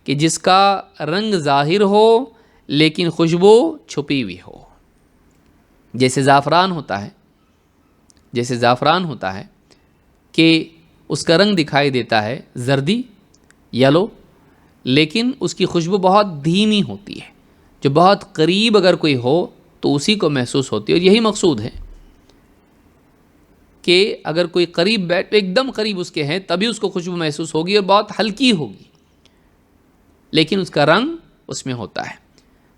کہ جس کا رنگ ظاہر ہو لیکن خوشبو چھپی ہوئی ہو. جیسے زعفران ہوتا ہے کہ اس کا رنگ دکھائی دیتا ہے زردی، یلو، لیکن اس کی خوشبو بہت دھیمی ہوتی ہے، جو بہت قریب اگر کوئی ہو تو اسی کو محسوس ہوتی ہے. اور یہی مقصود ہے کہ اگر کوئی قریب ایک دم قریب اس کے ہیں تبھی اس کو خوشبو محسوس ہوگی اور بہت ہلکی ہوگی، لیکن اس کا رنگ اس میں ہوتا ہے.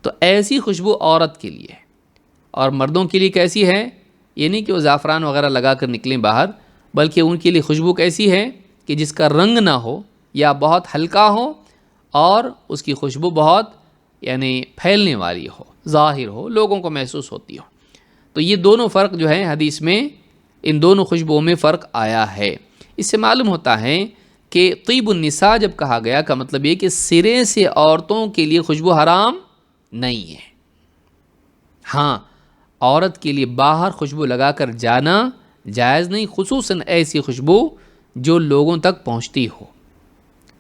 تو ایسی خوشبو عورت کے لیے ہے. اور مردوں کے لیے کیسی ہے؟ یہ نہیں کہ وہ زعفران وغیرہ لگا کر نکلیں باہر، بلکہ ان کے لیے خوشبو کیسی ہے کہ جس کا رنگ نہ ہو یا بہت ہلکا ہو اور اس کی خوشبو بہت پھیلنے والی ہو، ظاہر ہو، لوگوں کو محسوس ہوتی ہو. تو یہ دونوں فرق جو ہے حدیث میں ان دونوں خوشبوؤں میں فرق آیا ہے. اس سے معلوم ہوتا ہے کہ طیب النساء جب کہا گیا کا مطلب یہ کہ سرے سے عورتوں کے لیے خوشبو حرام نہیں ہے. ہاں، عورت کے لیے باہر خوشبو لگا کر جانا جائز نہیں، خصوصاً ایسی خوشبو جو لوگوں تک پہنچتی ہو.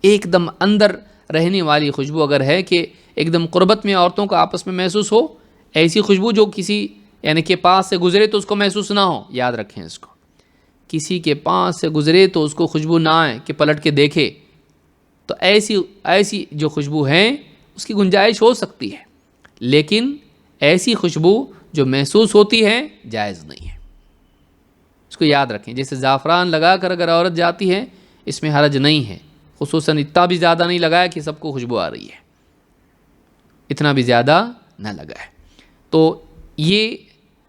ایک دم اندر رہنے والی خوشبو اگر ہے کہ ایک دم قربت میں عورتوں کو آپس میں محسوس ہو، ایسی خوشبو جو کسی کے پاس سے گزرے تو اس کو محسوس نہ ہو. یاد رکھیں اس کو، کسی کے پاس سے گزرے تو اس کو خوشبو نہ آئے کہ پلٹ کے دیکھے. تو ایسی جو خوشبو ہے اس کی گنجائش ہو سکتی ہے، لیکن ایسی خوشبو جو محسوس ہوتی ہے جائز نہیں ہے. اس کو یاد رکھیں. جیسے زعفران لگا کر اگر عورت جاتی ہے اس میں حرج نہیں ہے، خصوصاً اتنا بھی زیادہ نہیں لگایا کہ سب کو خوشبو آ رہی ہے، اتنا بھی زیادہ نہ لگائے. تو یہ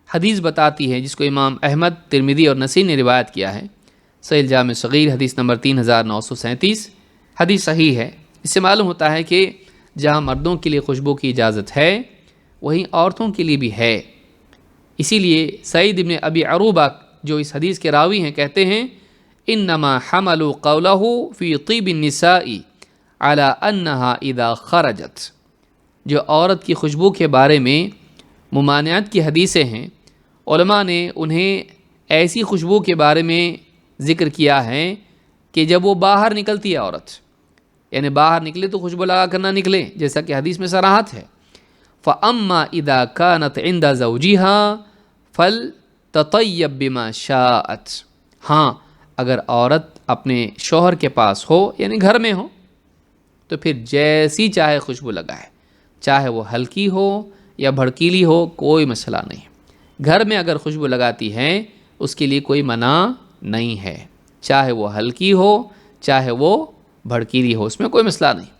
حدیث بتاتی ہے جس کو امام احمد، ترمذی اور نسائی نے روایت کیا ہے، صحیح الجامع صغیر حدیث نمبر 3937. حدیث صحیح ہے. اس سے معلوم ہوتا ہے کہ جہاں مردوں کے لیے خوشبو کی اجازت ہے وہیں عورتوں کے لیے بھی ہے۔ اسی لیے سعید ابن ابی عروبہ جو اس حدیث کے راوی ہیں کہتے ہیں انما حملوا قولہ فی طیب النساء علی انہا اذا خرجت، جو عورت کی خوشبو کے بارے میں ممانعت کی حدیثیں ہیں، علماء نے انہیں ایسی خوشبو کے بارے میں ذکر کیا ہے کہ جب وہ باہر نکلتی ہے عورت، یعنی باہر نکلے تو خوشبو لگا کر نہ نکلے، جیسا کہ حدیث میں صراحت ہے۔ فَأَمَّا إِذَا كَانَتْ عِنْدَ زَوْجِهَا فَلْتَطَيَّبْ بِمَا شَاءَتْ، ہاں اگر عورت اپنے شوہر کے پاس ہو یعنی گھر میں ہو تو پھر جیسی چاہے خوشبو لگائے، چاہے وہ ہلکی ہو یا بھڑکیلی ہو، کوئی مسئلہ نہیں۔ گھر میں اگر خوشبو لگاتی ہیں اس کے لیے کوئی منع نہیں ہے، چاہے وہ ہلکی ہو چاہے وہ بھڑکیلی ہو، اس میں کوئی مسئلہ نہیں۔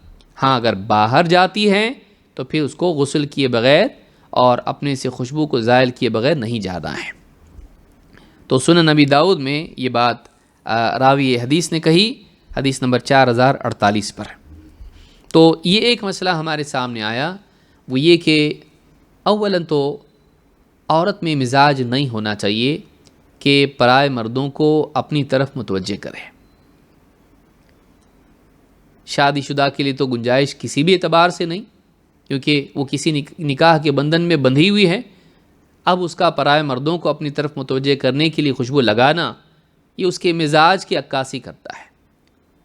ہاں اگر باہر جاتی ہے تو پھر اس کو غسل کیے بغیر اور اپنے سے خوشبو کو زائل کیے بغیر نہیں جانا ہے۔ تو سنن نبی داؤد میں یہ بات راوی حدیث نے کہی، حدیث نمبر 4048 پر۔ تو یہ ایک مسئلہ ہمارے سامنے آیا، وہ یہ کہ اولاً تو عورت میں مزاج نہیں ہونا چاہیے کہ پرائے مردوں کو اپنی طرف متوجہ کرے۔ شادی شدہ کے لیے تو گنجائش کسی بھی اعتبار سے نہیں، کیونکہ وہ کسی نکاح کے بندھن میں بندھی ہوئی ہے۔ اب اس کا پرائے مردوں کو اپنی طرف متوجہ کرنے کے لیے خوشبو لگانا، یہ اس کے مزاج کی عکاسی کرتا ہے،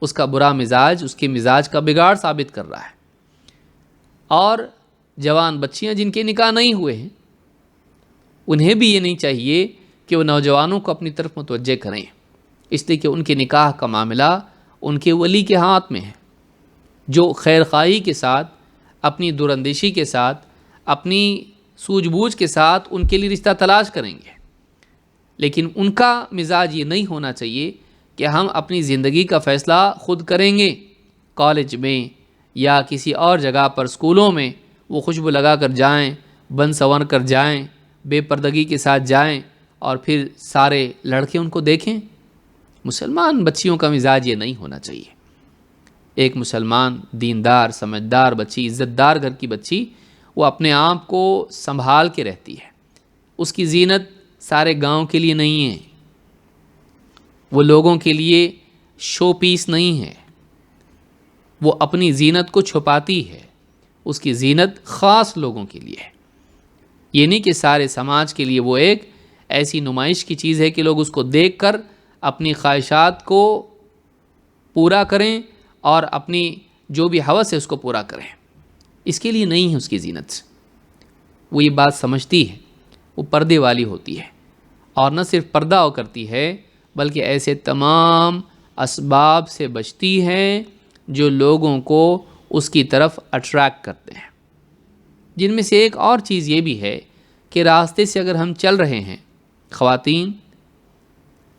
اس کا برا مزاج اس کے مزاج کا بگاڑ ثابت کر رہا ہے۔ اور جوان بچیاں جن کے نکاح نہیں ہوئے ہیں انہیں بھی یہ نہیں چاہیے کہ وہ نوجوانوں کو اپنی طرف متوجہ کریں، اس لیے کہ ان کے نکاح کا معاملہ ان کے ولی کے ہاتھ میں ہے، جو خیر خواہی کے ساتھ، اپنی دوراندیشی کے ساتھ، اپنی سوجھ بوجھ کے ساتھ ان کے لیے رشتہ تلاش کریں گے۔ لیکن ان کا مزاج یہ نہیں ہونا چاہیے کہ ہم اپنی زندگی کا فیصلہ خود کریں گے، کالج میں یا کسی اور جگہ پر، اسکولوں میں وہ خوشبو لگا کر جائیں، بن سنور کر جائیں، بے پردگی کے ساتھ جائیں اور پھر سارے لڑکے ان کو دیکھیں۔ مسلمان بچیوں کا مزاج یہ نہیں ہونا چاہیے۔ ایک مسلمان دیندار سمجھدار بچی، عزت دار گھر کی بچی، وہ اپنے آپ کو سنبھال کے رہتی ہے، اس کی زینت سارے گاؤں کے لیے نہیں ہے، وہ لوگوں کے لیے شو پیس نہیں ہے، وہ اپنی زینت کو چھپاتی ہے، اس کی زینت خاص لوگوں کے لیے ہے، یہ نہیں کہ سارے سماج کے لیے وہ ایک ایسی نمائش کی چیز ہے کہ لوگ اس کو دیکھ کر اپنی خواہشات کو پورا کریں اور اپنی جو بھی ہوس ہے اس کو پورا کریں، اس کے لیے نہیں ہے اس کی زینت۔ وہ یہ بات سمجھتی ہے، وہ پردے والی ہوتی ہے، اور نہ صرف پردہ ہو کرتی ہے بلکہ ایسے تمام اسباب سے بچتی ہے جو لوگوں کو اس کی طرف اٹریکٹ کرتے ہیں، جن میں سے ایک اور چیز یہ بھی ہے کہ راستے سے اگر ہم چل رہے ہیں، خواتین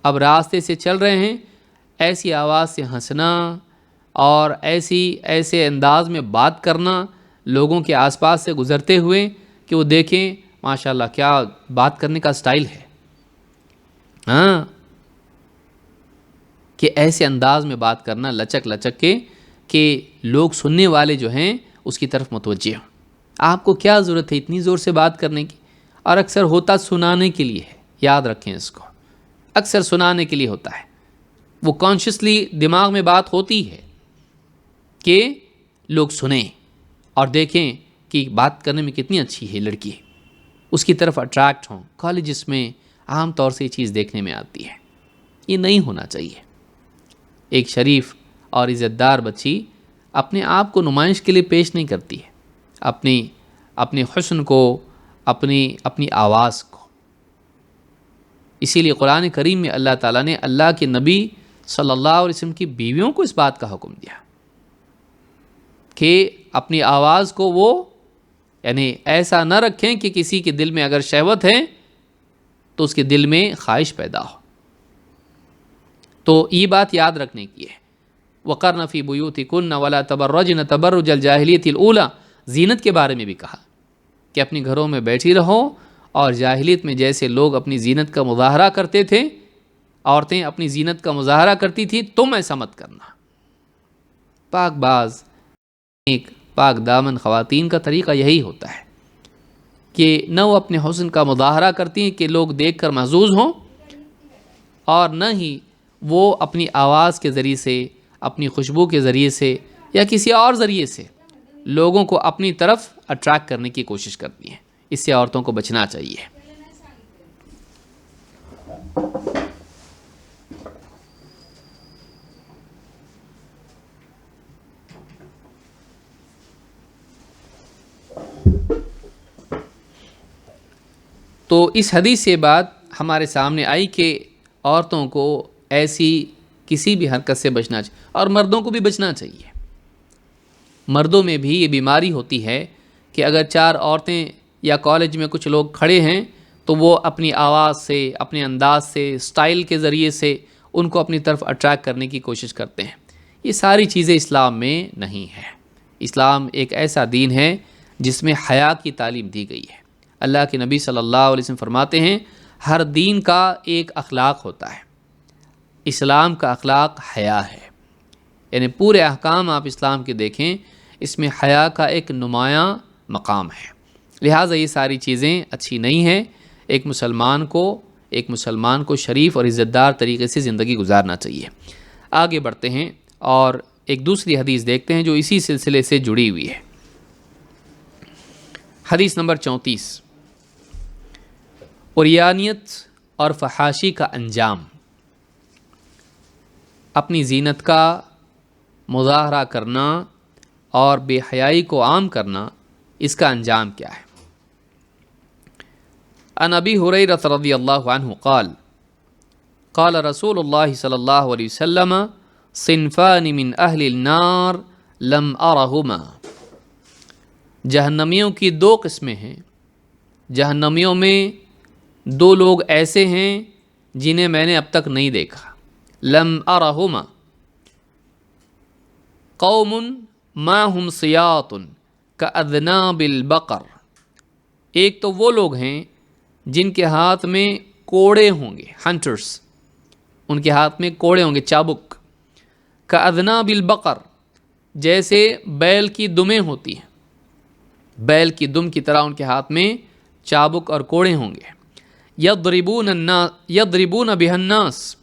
اب راستے سے چل رہے ہیں، ایسی آواز سے ہنسنا اور ایسے انداز میں بات کرنا لوگوں کے آس پاس سے گزرتے ہوئے کہ وہ دیکھیں ماشاءاللہ کیا بات کرنے کا سٹائل ہے، ہاں، کہ ایسے انداز میں بات کرنا لچک لچک کے کہ لوگ سننے والے جو ہیں اس کی طرف متوجہ ہوں۔ آپ کو کیا ضرورت ہے اتنی زور سے بات کرنے کی؟ اور اکثر ہوتا سنانے کے لیے ہے، یاد رکھیں اس کو، اکثر سنانے کے لیے ہوتا ہے، وہ کانشیسلی دماغ میں بات ہوتی ہے کہ لوگ سنیں اور دیکھیں کہ بات کرنے میں کتنی اچھی ہے لڑکی، اس کی طرف اٹریکٹ ہوں۔ کالجز میں عام طور سے یہ چیز دیکھنے میں آتی ہے، یہ نہیں ہونا چاہیے۔ ایک شریف اور عزت دار بچی اپنے آپ کو نمائش کے لیے پیش نہیں کرتی ہے، اپنے حسن کو، اپنی آواز کو۔ اسی لیے قرآن کریم میں اللہ تعالیٰ نے اللہ کے نبی صلی اللہ علیہ وسلم کی بیویوں کو اس بات کا حکم دیا کہ اپنی آواز کو وہ یعنی ایسا نہ رکھیں کہ کسی کے دل میں اگر شہوت ہے تو اس کے دل میں خواہش پیدا ہو۔ تو یہ بات یاد رکھنے کی ہے۔ وَقَرْنَ فِي بُيُوتِكُنَّ وَلَا تَبَرَّجْنَ تَبَرُّجَ الْجَاهِلِيَّةِ الْأُولَىٰ، زینت کے بارے میں بھی کہا کہ اپنے گھروں میں بیٹھی رہو اور جاہلیت میں جیسے لوگ اپنی زینت کا مظاہرہ کرتے تھے، عورتیں اپنی زینت کا مظاہرہ کرتی تھی، تم ایسا مت کرنا۔ پاک باز ایک پاک دامن خواتین کا طریقہ یہی ہوتا ہے کہ نہ وہ اپنے حسن کا مظاہرہ کرتی ہیں کہ لوگ دیکھ کر محظوظ ہوں، اور نہ ہی وہ اپنی آواز کے ذریعے سے، اپنی خوشبو کے ذریعے سے یا کسی اور ذریعے سے لوگوں کو اپنی طرف اٹریکٹ کرنے کی کوشش کرتی ہیں۔ اس سے عورتوں کو بچنا چاہیے۔ تو اس حدیث سے بات ہمارے سامنے آئی کہ عورتوں کو ایسی کسی بھی حرکت سے بچنا چاہیے، اور مردوں کو بھی بچنا چاہیے۔ مردوں میں بھی یہ بیماری ہوتی ہے کہ اگر 4 عورتیں یا کالج میں کچھ لوگ کھڑے ہیں تو وہ اپنی آواز سے، اپنے انداز سے، سٹائل کے ذریعے سے ان کو اپنی طرف اٹریکٹ کرنے کی کوشش کرتے ہیں۔ یہ ساری چیزیں اسلام میں نہیں ہے۔ اسلام ایک ایسا دین ہے جس میں حیا کی تعلیم دی گئی ہے۔ اللہ کے نبی صلی اللہ علیہ وسلم فرماتے ہیں ہر دین کا ایک اخلاق ہوتا ہے، اسلام کا اخلاق حیا ہے۔ یعنی پورے احکام آپ اسلام کے دیکھیں، اس میں حیا کا ایک نمایاں مقام ہے۔ لہٰذا یہ ساری چیزیں اچھی نہیں ہیں۔ ایک مسلمان کو شریف اور عزت دار طریقے سے زندگی گزارنا چاہیے۔ آگے بڑھتے ہیں اور ایک دوسری حدیث دیکھتے ہیں جو اسی سلسلے سے جڑی ہوئی ہے۔ حدیث نمبر 34، عریانیت اور فحاشی کا انجام۔ اپنی زینت کا مظاہرہ کرنا اور بے حیائی کو عام کرنا، اس کا انجام کیا ہے؟ عن ابی ہریرہ رضی اللہ عنہ قال قال رسول اللہ صلی اللہ علیہ وسلم صنفان من اہل النار لم ارہما۔ جہنمیوں کی 2 قسمیں ہیں۔ جہنمیوں میں 2 لوگ ایسے ہیں جنہیں میں نے اب تک نہیں دیکھا۔ لم ارہما، قوم معہم سیاط کاذناب البقر۔ ایک تو وہ لوگ ہیں جن کے ہاتھ میں کوڑے ہوں گے، ہنٹرز، ان کے ہاتھ میں کوڑے ہوں گے، چابک۔ کاذناب البقر، جیسے بیل کی دمیں ہوتی ہیں، بیل کی دم کی طرح ان کے ہاتھ میں چابک اور کوڑے ہوں گے۔ یضربون بها الناس،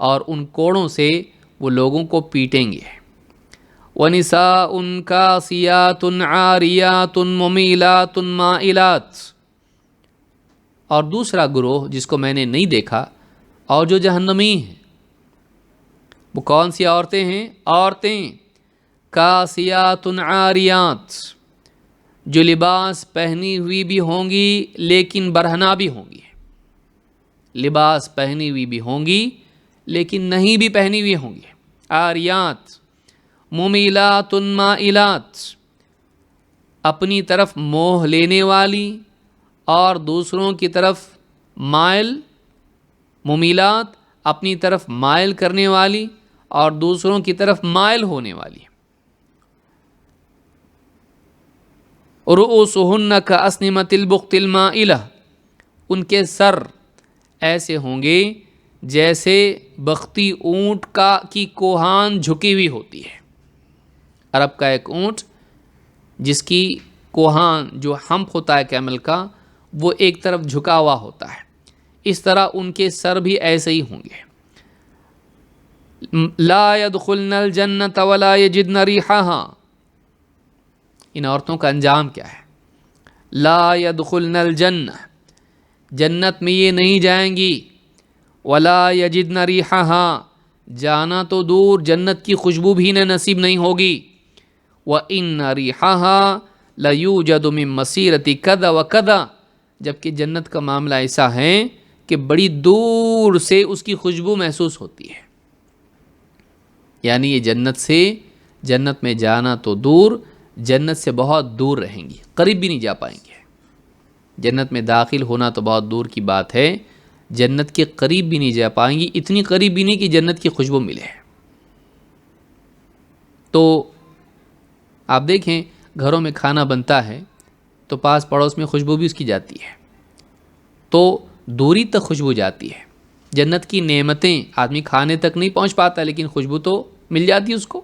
اور ان کوڑوں سے وہ لوگوں کو پیٹیں گے۔ وَنِسَاءٌ كَاسِيَاتٌ عَارِيَاتٌ مُمِيلَاتٌ مَائِلَاتٌ۔ اور دوسرا گروہ جس کو میں نے نہیں دیکھا اور جو جہنمی ہیں، وہ کون سی عورتیں ہیں؟ عورتیں کاسیات عاریات، جو لباس پہنی ہوئی بھی ہوں گی لیکن برہنہ بھی ہوں گی۔ لباس پہنی ہوئی بھی ہوں گی لیکن نہیں بھی پہنی ہوئی ہوں گی۔ عاریات، ممیلات مائلات، اپنی طرف موہ لینے والی اور دوسروں کی طرف مائل، ممیلات اپنی طرف مائل کرنے والی اور دوسروں کی طرف مائل ہونے والی۔ رؤوسہن کاسنمۃ البخت المائلہ، ان کے سر ایسے ہوں گے جیسے بختی اونٹ کی کوہان جھکی ہوئی ہوتی ہے۔ عرب کا ایک اونٹ جس کی کوہان جو ہمپ ہوتا ہے کیمل کا، وہ ایک طرف جھکا ہوا ہوتا ہے، اس طرح ان کے سر بھی ایسے ہی ہوں گے۔ لا يدخلن الجنۃ ولا یجدن ریحھا، ان عورتوں کا انجام کیا ہے؟ لا يدخلن الجنہ، جنت میں یہ نہیں جائیں گی۔ ولا یجدن ریحھا، جانا تو دور، جنت کی خوشبو بھی انہیں نصیب نہیں ہوگی۔ وَإِنَّ رِيحَهَا لَيُوجَدُ مِن مَّسِيرَةِ كَذَا وَكَذَا، جبکہ جنت کا معاملہ ایسا ہے کہ بڑی دور سے اس کی خوشبو محسوس ہوتی ہے۔ یعنی یہ جنت میں جانا تو دور، جنت سے بہت دور رہیں گی، قریب بھی نہیں جا پائیں گے۔ جنت میں داخل ہونا تو بہت دور کی بات ہے، جنت کے قریب بھی نہیں جا پائیں گی، اتنی قریب بھی نہیں کہ جنت کی خوشبو ملے۔ تو آپ دیکھیں گھروں میں کھانا بنتا ہے تو پاس پڑوس میں خوشبو بھی اس کی جاتی ہے، تو دوری تک خوشبو جاتی ہے۔ جنت کی نعمتیں آدمی کھانے تک نہیں پہنچ پاتا لیکن خوشبو تو مل جاتی ہے اس کو۔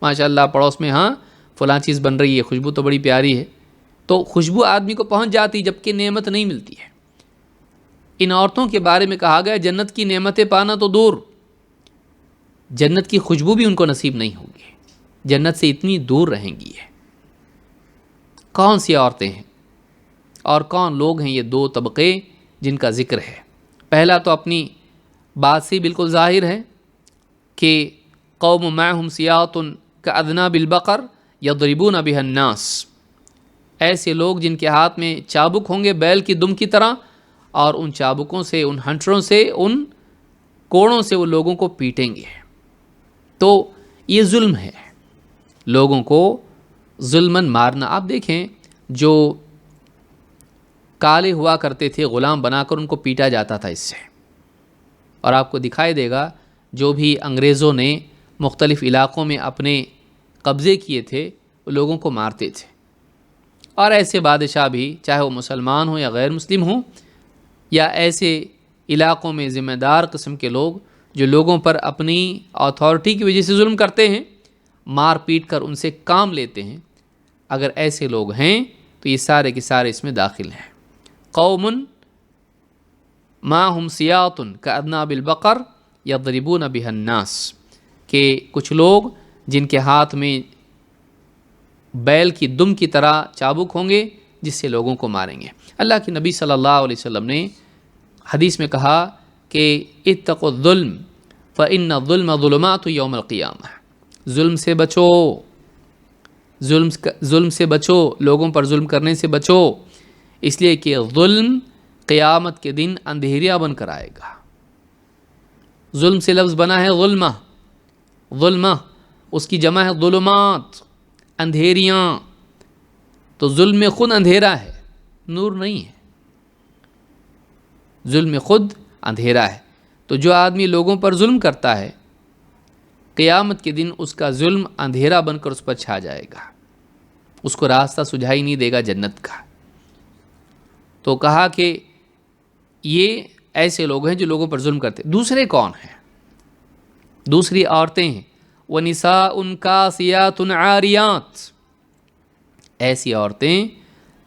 ماشاء اللہ پڑوس میں ہاں فلاں چیز بن رہی ہے، خوشبو تو بڑی پیاری ہے، تو خوشبو آدمی کو پہنچ جاتی جبکہ نعمت نہیں ملتی ہے۔ ان عورتوں کے بارے میں کہا گیا جنت کی نعمتیں پانا تو دور، جنت کی خوشبو بھی ان کو نصیب نہیں ہوگی، جنت سے اتنی دور رہیں گی۔ ہے کون سی عورتیں ہیں اور کون لوگ ہیں؟ یہ دو طبقے جن کا ذکر ہے۔ پہلا تو اپنی بات سے بالکل ظاہر ہے کہ قوم معہم سیاط کأذناب البقر یضربون بها الناس، ایسے لوگ جن کے ہاتھ میں چابک ہوں گے بیل کی دم کی طرح، اور ان چابکوں سے، ان ہنٹروں سے، ان کوڑوں سے وہ لوگوں کو پیٹیں گے۔ تو یہ ظلم ہے، لوگوں کو ظلماً مارنا۔ آپ دیکھیں جو کالے ہوا کرتے تھے غلام بنا کر ان کو پیٹا جاتا تھا اس سے، اور آپ کو دکھائی دے گا جو بھی انگریزوں نے مختلف علاقوں میں اپنے قبضے کیے تھے وہ لوگوں کو مارتے تھے، اور ایسے بادشاہ بھی چاہے وہ مسلمان ہوں یا غیر مسلم ہوں، یا ایسے علاقوں میں ذمہ دار قسم کے لوگ جو لوگوں پر اپنی اتھارٹی کی وجہ سے ظلم کرتے ہیں، مار پیٹ کر ان سے کام لیتے ہیں، اگر ایسے لوگ ہیں تو یہ سارے کے سارے اس میں داخل ہیں۔ قوم معہم سیاط کأذناب البقر یضربون بها الناس، کہ کچھ لوگ جن کے ہاتھ میں بیل کی دم کی طرح چابک ہوں گے جس سے لوگوں کو ماریں گے۔ اللہ کے نبی صلی اللہ علیہ وسلم نے حدیث میں کہا کہ اتقوا الظلم فإن الظلم ظلمات یوم القیامہ، ظلم سے بچو، ظلم سے بچو، لوگوں پر ظلم کرنے سے بچو، اس لیے کہ ظلم قیامت کے دن اندھیریا بن کر آئے گا۔ ظلم سے لفظ بنا ہے ظلمہ، ظلمہ اس کی جمع ہے ظلمات، اندھیریاں، تو ظلم میں خود اندھیرا ہے، نور نہیں ہے، ظلم میں خود اندھیرا ہے۔ تو جو آدمی لوگوں پر ظلم کرتا ہے قیامت کے دن اس کا ظلم اندھیرا بن کر اس پر چھا جائے گا، اس کو راستہ سجھائی نہیں دے گا جنت کا۔ تو کہا کہ یہ ایسے لوگ ہیں جو لوگوں پر ظلم کرتے۔ دوسرے کون ہیں؟ دوسری عورتیں ہیں، وَنِسَاءٌ كَاسِيَاتٌ عَارِيَاتٌ، ایسی عورتیں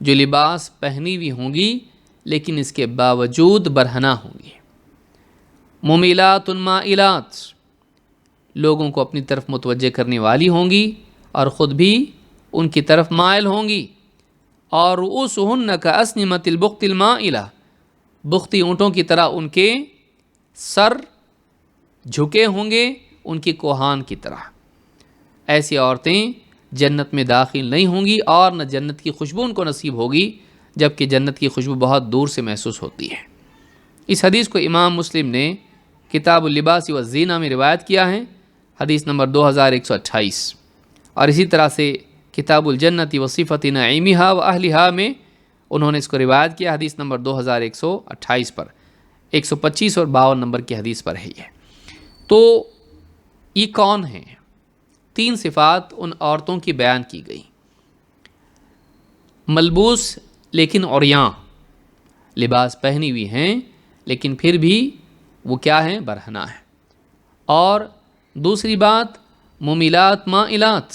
جو لباس پہنی ہوئی ہوں گی لیکن اس کے باوجود برہنہ ہوں گی۔ مُمِيلَاتٌ مَائِلَاتٌ، لوگوں کو اپنی طرف متوجہ کرنے والی ہوں گی اور خود بھی ان کی طرف مائل ہوں گی۔ اور رؤوسہن کأسنمۃ البخت المائلہ، بختی اونٹوں کی طرح ان کے سر جھکے ہوں گے ان کی کوہان کی طرح۔ ایسی عورتیں جنت میں داخل نہیں ہوں گی اور نہ جنت کی خوشبو ان کو نصیب ہوگی، جبکہ جنت کی خوشبو بہت دور سے محسوس ہوتی ہے۔ اس حدیث کو امام مسلم نے کتاب اللباس والزینہ میں روایت کیا ہے، حدیث نمبر 2128، اور اسی طرح سے کتاب الجنت وصفۃ نعیمہا و اہلہا میں انہوں نے اس کو روایت کیا، حدیث نمبر 2128 پر، 125 اور 52 نمبر کی حدیث پر ہے یہ۔ تو یہ کون ہیں؟ 3 صفات ان عورتوں کی بیان کی گئی۔ ملبوس لیکن عریاں، لباس پہنی ہوئی ہیں لیکن پھر بھی وہ کیا ہیں؟ برہنہ ہیں۔ اور دوسری بات ممیلات مائلات،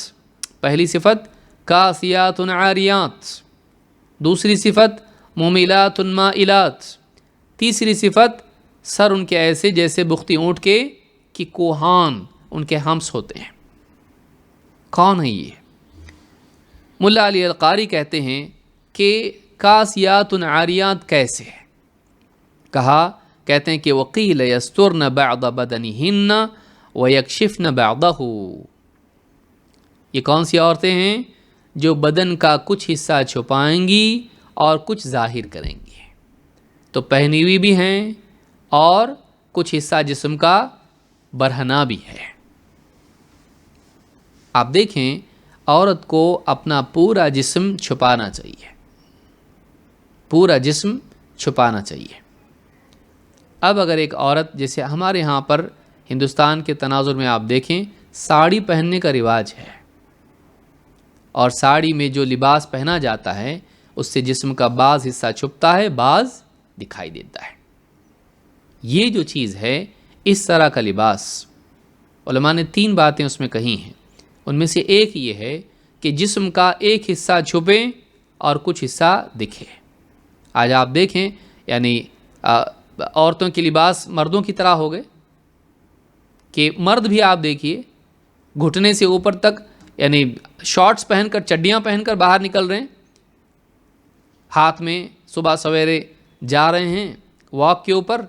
پہلی صفت کاسیات عاریات، دوسری صفت ممیلات مائلات، تیسری صفت سر ان کے ایسے جیسے بختی اونٹ کے کہ کوہان ان کے ہمس ہوتے ہیں۔ کون ہے یہ؟ ملا علی القاری کہتے ہیں کہ کاسیات عاریات کیسے ہے؟ کہتے ہیں کہ وقیل یسترن بعض بدنہن ویکشفن بعضہ، یہ کون سی عورتیں ہیں؟ جو بدن کا کچھ حصہ چھپائیں گی اور کچھ ظاہر کریں گی، تو پہنی ہوئی بھی ہیں اور کچھ حصہ جسم کا برہنہ بھی ہے۔ آپ دیکھیں عورت کو اپنا پورا جسم چھپانا چاہیے، پورا جسم چھپانا چاہیے۔ اب اگر ایک عورت، جیسے ہمارے ہاں پر ہندوستان کے تناظر میں آپ دیکھیں ساڑی پہننے کا رواج ہے، اور ساڑی میں جو لباس پہنا جاتا ہے اس سے جسم کا بعض حصہ چھپتا ہے، بعض دکھائی دیتا ہے۔ یہ جو چیز ہے اس طرح کا لباس، علماء نے 3 باتیں اس میں کہی ہیں، ان میں سے ایک یہ ہے کہ جسم کا ایک حصہ چھپے اور کچھ حصہ دکھے۔ آج آپ دیکھیں یعنی عورتوں کے لباس مردوں کی طرح ہو گئے کہ مرد بھی آپ دیکھیے گھٹنے سے اوپر تک یعنی شارٹس پہن کر چڈیاں پہن کر باہر نکل رہے ہیں، ہاتھ میں صبح سویرے جا رہے ہیں واک کے اوپر،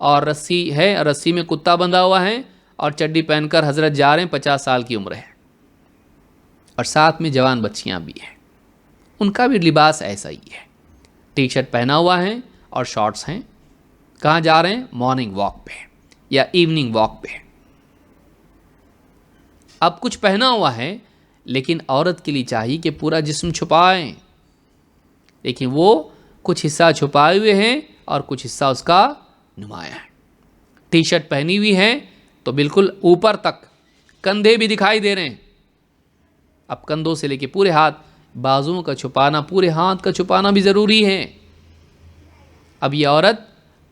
اور رسی ہے، رسی میں کتا بندھا ہوا ہے اور چڈی پہن کر حضرت جا رہے ہیں، 50 سال کی عمر ہے، اور ساتھ میں جوان بچیاں بھی ہیں، ان کا بھی لباس ایسا ہی ہے، ٹی شرٹ پہنا ہوا ہے اور شارٹس ہیں۔ کہاں جا رہے ہیں؟ مارننگ واک پہ یا ایوننگ واک پہ۔ اب کچھ پہنا ہوا ہے لیکن عورت کے لیے چاہیے کہ پورا جسم چھپائیں، لیکن وہ کچھ حصہ چھپائے ہوئے ہیں اور کچھ حصہ اس کا نمایاں ہے۔ ٹی شرٹ پہنی ہوئی ہے تو بالکل اوپر تک کندھے بھی دکھائی دے رہے ہیں، اب کندھوں سے لے کے پورے ہاتھ، بازوؤں کا چھپانا، پورے ہاتھ کا چھپانا بھی ضروری ہے۔ اب یہ عورت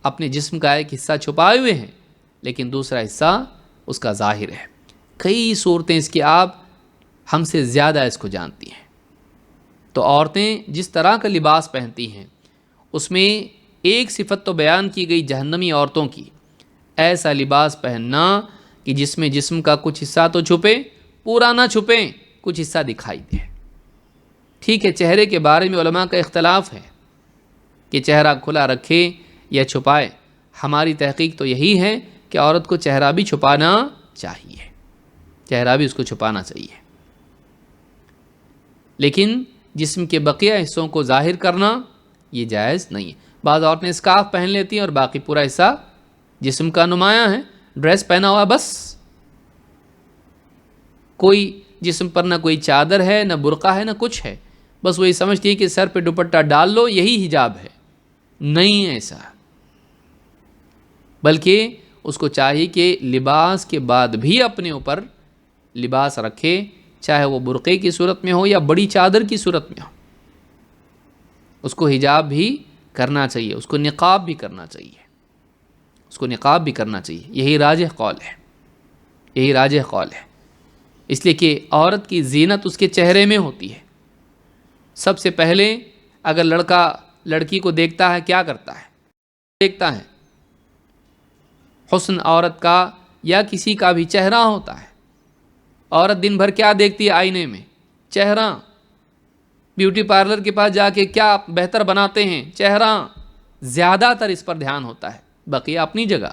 اپنے جسم کا ایک حصہ چھپائے ہوئے ہیں لیکن دوسرا حصہ اس کا ظاہر ہے۔ کئی صورتیں اس کی آپ ہم سے زیادہ اس کو جانتی ہیں۔ تو عورتیں جس طرح کا لباس پہنتی ہیں اس میں ایک صفت تو بیان کی گئی جہنمی عورتوں کی، ایسا لباس پہننا کہ جس میں جسم کا کچھ حصہ تو چھپے، پورا نہ چھپے، کچھ حصہ دکھائی دے۔ ٹھیک ہے، چہرے کے بارے میں علماء کا اختلاف ہے کہ چہرہ کھلا رکھے یا چھپائے۔ ہماری تحقیق تو یہی ہے کہ عورت کو چہرہ بھی چھپانا چاہیے، چہرہ بھی اس کو چھپانا چاہیے، لیکن جسم کے بقیہ حصوں کو ظاہر کرنا یہ جائز نہیں ہے۔ بعض عورتیں اسکارف پہن لیتی ہیں اور باقی پورا حصہ جسم کا نمایاں ہے، ڈریس پہنا ہوا بس، کوئی جسم پر نہ کوئی چادر ہے، نہ برقع ہے، نہ کچھ ہے، بس وہی سمجھتی ہے کہ سر پہ دوپٹہ ڈال لو یہی حجاب ہے۔ نہیں ایسا، بلکہ اس کو چاہیے کہ لباس کے بعد بھی اپنے اوپر لباس رکھے، چاہے وہ برقعے کی صورت میں ہو یا بڑی چادر کی صورت میں ہو، اس کو حجاب بھی کرنا چاہیے، اس کو نقاب بھی کرنا چاہیے، اس کو نقاب بھی کرنا چاہیے۔ یہی راجح قول ہے، یہی راجح قول ہے، اس لیے کہ عورت کی زینت اس کے چہرے میں ہوتی ہے۔ سب سے پہلے اگر لڑکا لڑکی کو دیکھتا ہے کیا کرتا ہے؟ دیکھتا ہے حسن عورت کا یا کسی کا بھی چہرہ ہوتا ہے۔ عورت دن بھر کیا دیکھتی ہے آئینے میں؟ چہرہ۔ بیوٹی پارلر کے پاس جا کے کیا بہتر بناتے ہیں؟ چہرہ۔ زیادہ تر اس پر دھیان ہوتا ہے، بقیہ اپنی جگہ،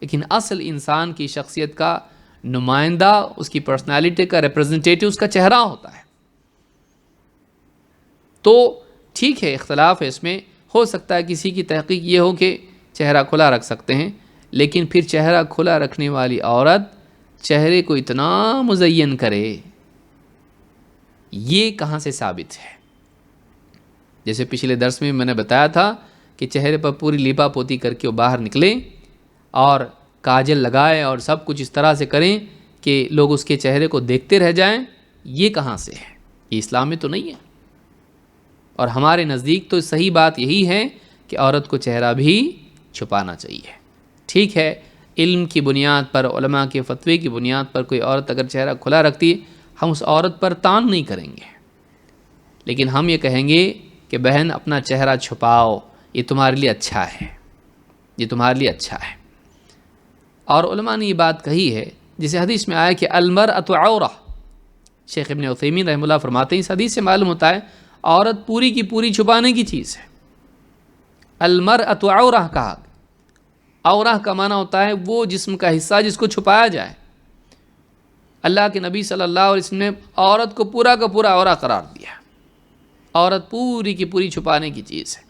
لیکن اصل انسان کی شخصیت کا نمائندہ، اس کی پرسنالٹی کا ریپرزنٹیٹیو اس کا چہرہ ہوتا ہے۔ تو ٹھیک ہے، اختلاف ہے اس میں، ہو سکتا ہے کسی کی تحقیق یہ ہو کہ چہرہ کھلا رکھ سکتے ہیں، لیکن پھر چہرہ کھلا رکھنے والی عورت چہرے کو اتنا مزین کرے، یہ کہاں سے ثابت ہے؟ جیسے پچھلے درس میں نے بتایا تھا کہ چہرے پر پوری لیپا پوتی کر کے وہ باہر نکلے اور کاجل لگائے اور سب کچھ اس طرح سے کریں کہ لوگ اس کے چہرے کو دیکھتے رہ جائیں، یہ کہاں سے ہے؟ یہ اسلام میں تو نہیں ہے۔ اور ہمارے نزدیک تو صحیح بات یہی ہے کہ عورت کو چہرہ بھی چھپانا چاہیے۔ ٹھیک ہے، علم کی بنیاد پر، علماء کے فتوے کی بنیاد پر کوئی عورت اگر چہرہ کھلا رکھتی، ہم اس عورت پر طعن نہیں کریں گے، لیکن ہم یہ کہیں گے کہ بہن اپنا چہرہ چھپاؤ، یہ تمہارے لیے اچھا ہے، یہ تمہارے لیے اچھا ہے۔ اور علماء نے یہ بات کہی ہے، جسے حدیث میں آیا کہ المرأۃ عورہ، شیخ ابن عثیمین رحمہ اللہ فرماتے ہیں اس حدیث سے معلوم ہوتا ہے عورت پوری کی پوری چھپانے کی چیز ہے۔ المرأۃ عورہ کہا، عورہ کا معنی ہوتا ہے وہ جسم کا حصہ جس کو چھپایا جائے۔ اللہ کے نبی صلی اللہ علیہ وسلم نے عورت کو پورا کا پورا عورہ قرار دیا، عورت پوری کی پوری چھپانے کی چیز ہے۔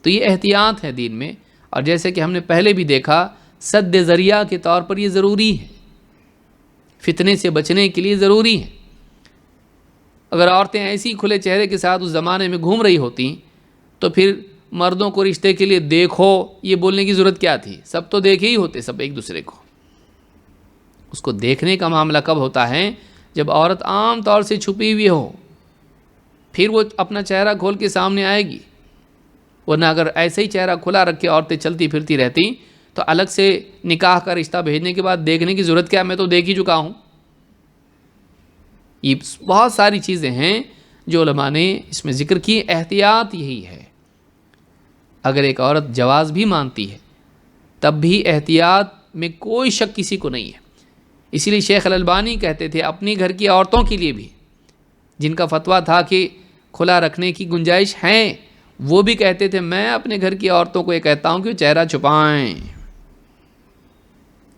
تو یہ احتیاط ہے دین میں، اور جیسے کہ ہم نے پہلے بھی دیکھا سد ذریعہ کے طور پر یہ ضروری ہے، فتنے سے بچنے کے لیے ضروری ہے۔ اگر عورتیں ایسی کھلے چہرے کے ساتھ اس زمانے میں گھوم رہی ہوتی تو پھر مردوں کو رشتے کے لیے دیکھو یہ بولنے کی ضرورت کیا تھی؟ سب تو دیکھے ہی ہوتے سب ایک دوسرے کو۔ اس کو دیکھنے کا معاملہ کب ہوتا ہے؟ جب عورت عام طور سے چھپی ہوئی ہو، پھر وہ اپنا چہرہ کھول کے سامنے آئے گی، ورنہ اگر ایسے ہی چہرہ کھلا رکھ کے عورتیں چلتی پھرتی رہتی تو الگ سے نکاح کا رشتہ بھیجنے کے بعد دیکھنے کی ضرورت کیا؟ میں تو دیکھ ہی چکا ہوں۔ یہ بہت ساری چیزیں ہیں جو علماء نے اس میں ذکر کی احتیاط یہی ہے. اگر ایک عورت جواز بھی مانتی ہے تب بھی احتیاط میں کوئی شک کسی کو نہیں ہے. اسی لیے شیخ الالبانی کہتے تھے اپنی گھر کی عورتوں کے لیے بھی جن کا فتویٰ تھا کہ کھلا رکھنے کی گنجائش ہیں، وہ بھی کہتے تھے میں اپنے گھر کی عورتوں کو یہ کہتا ہوں کہ وہ چہرہ چھپائیں.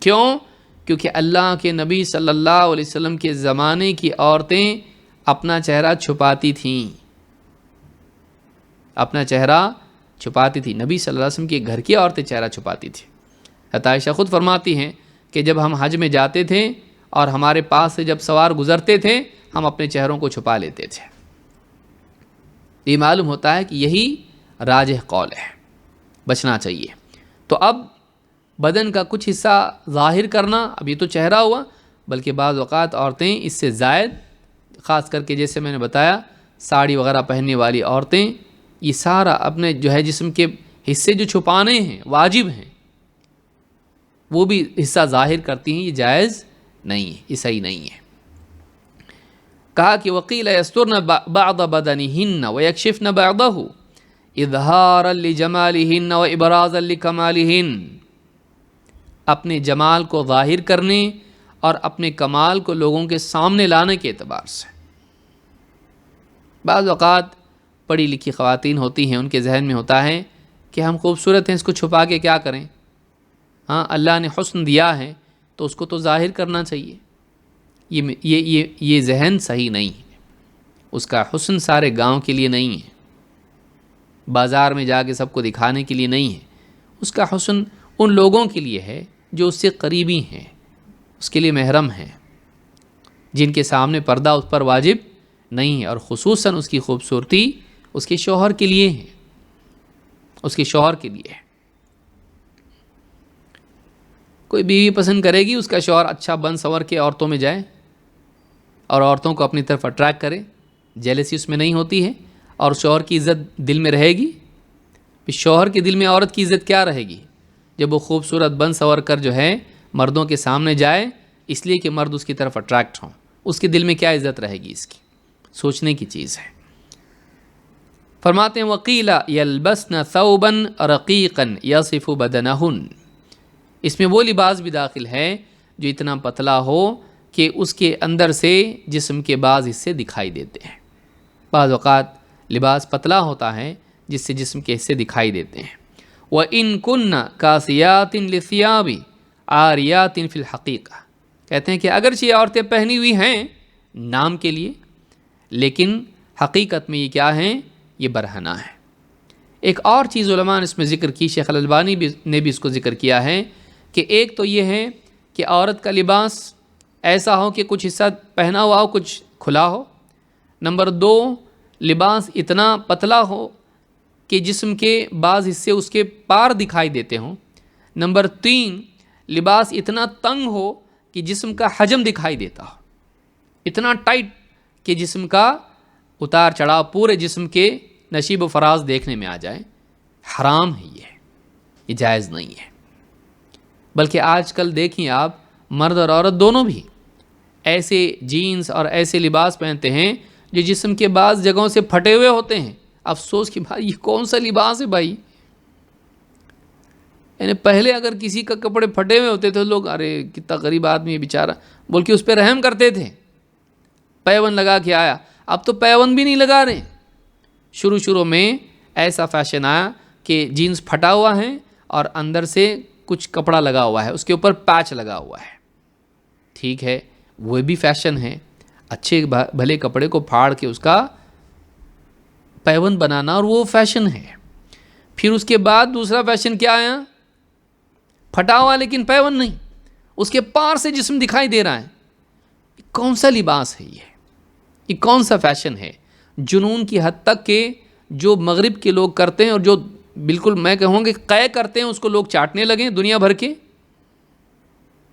کیوں؟ کیونکہ اللہ کے نبی صلی اللہ علیہ وسلم کے زمانے کی عورتیں اپنا چہرہ چھپاتی تھیں، اپنا چہرہ چھپاتی تھی. نبی صلی اللہ علیہ وسلم کے گھر کی عورتیں چہرہ چھپاتی تھیں. حضرت عائشہ خود فرماتی ہیں کہ جب ہم حج میں جاتے تھے اور ہمارے پاس سے جب سوار گزرتے تھے ہم اپنے چہروں کو چھپا لیتے تھے. یہ معلوم ہوتا ہے کہ یہی راجح قول ہے، بچنا چاہیے. تو اب بدن کا کچھ حصہ ظاہر کرنا، اب یہ تو چہرہ ہوا، بلکہ بعض اوقات عورتیں اس سے زائد، خاص کر کے جیسے میں نے بتایا ساڑی وغیرہ پہننے والی عورتیں، یہ سارا اپنے جو ہے جسم کے حصے جو چھپانے ہیں واجب ہیں وہ بھی حصہ ظاہر کرتی ہیں. یہ جائز نہیں ہے، یہ صحیح نہیں ہے. کہا کہ وقیل یسترن بعض بدنہن ویکشفن بعضہ اظہارا لجمالہن وابرازا لکمالہن. اپنے جمال کو ظاہر کرنے اور اپنے کمال کو لوگوں کے سامنے لانے کے اعتبار سے. بعض اوقات پڑھی لکھی خواتین ہوتی ہیں، ان کے ذہن میں ہوتا ہے کہ ہم خوبصورت ہیں، اس کو چھپا کے کیا کریں. ہاں، اللہ نے حسن دیا ہے تو اس کو تو ظاہر کرنا چاہیے. یہ ذہن صحیح نہیں ہے. اس کا حسن سارے گاؤں کے لیے نہیں ہے، بازار میں جا کے سب کو دکھانے کے لیے نہیں ہے. اس کا حسن ان لوگوں کے لیے ہے جو اس سے قریبی ہیں، اس کے لیے محرم ہیں، جن کے سامنے پردہ اس پر واجب نہیں ہے. اور خصوصاً اس کی خوبصورتی اس کے شوہر کے لیے ہے، اس کے شوہر کے لیے ہے. کوئی بیوی پسند کرے گی اس کا شوہر اچھا بن سنور کے عورتوں میں جائے اور عورتوں کو اپنی طرف اٹریکٹ کرے، جیلسی اس میں نہیں ہوتی ہے، اور شوہر کی عزت دل میں رہے گی. شوہر کے دل میں عورت کی عزت کیا رہے گی جب وہ خوبصورت بن سنور کر جو ہے مردوں کے سامنے جائے اس لیے کہ مرد اس کی طرف اٹریکٹ ہوں. اس کے دل میں کیا عزت رہے گی؟ اس کی سوچنے کی چیز ہے. فرماتے ہیں وقیل یلبسن ثوبا رقیقا یصف بدنہن. اس میں وہ لباس بھی داخل ہے جو اتنا پتلا ہو کہ اس کے اندر سے جسم کے بعض حصے دکھائی دیتے ہیں. بعض اوقات لباس پتلا ہوتا ہے جس سے جسم کے حصے دکھائی دیتے ہیں. وَإِن كُنَّ كَاسِيَاتٍ لِثِيَابِ عَارِيَاتٍ فِي الْحَقِيقَةِ. کہتے ہیں کہ اگرچہ عورتیں پہنی ہوئی ہیں نام کے لیے، لیکن حقیقت میں یہ کیا ہیں؟ یہ برہنہ ہے. ایک اور چیز علماء نے اس میں ذکر کی، شیخ الالبانی نے بھی اس کو ذکر کیا ہے کہ ایک تو یہ ہے کہ عورت کا لباس ایسا ہو کہ کچھ حصہ پہنا ہوا ہو، کچھ کھلا ہو. نمبر 2، لباس اتنا پتلا ہو کہ جسم کے بعض حصے اس کے پار دکھائی دیتے ہوں. نمبر 3، لباس اتنا تنگ ہو کہ جسم کا حجم دکھائی دیتا ہو، اتنا ٹائٹ کہ جسم کا اتار چڑھاؤ پورے جسم کے نشیب و فراز دیکھنے میں آ جائے. حرام ہے یہ جائز نہیں ہے. بلکہ آج کل دیکھیں آپ، مرد اور عورت دونوں بھی ایسے جینز اور ایسے لباس پہنتے ہیں جو جسم کے بعض جگہوں سے پھٹے ہوئے ہوتے ہیں. افسوس کہ بھائی یہ کون سا لباس ہے بھائی؟ یعنی پہلے اگر کسی کا کپڑے پھٹے ہوئے ہوتے تھے لوگ ارے کتنا غریب آدمی ہے بیچارہ بول کے اس پہ رحم کرتے تھے، پیون لگا کے آیا. اب تو پیون بھی نہیں لگا رہے. شروع میں ایسا فیشن آیا کہ جینز پھٹا ہوا ہے اور اندر سے کچھ کپڑا لگا ہوا ہے، اس کے اوپر پیچ لگا ہوا ہے. ٹھیک ہے، وہ بھی فیشن ہے. اچھے بھلے کپڑے کو پھاڑ کے اس کا پیون بنانا، اور وہ فیشن ہے. پھر اس کے بعد دوسرا فیشن کیا آیا؟ پھٹا ہوا لیکن پیون نہیں، اس کے پار سے جسم دکھائی دے رہا ہے. کون سا لباس ہے یہ کون سا فیشن ہے؟ جنون کی حد تک کہ جو مغرب کے لوگ کرتے ہیں اور جو بالکل میں کہوں گا قے کرتے ہیں اس کو لوگ چاٹنے لگیں دنیا بھر کے،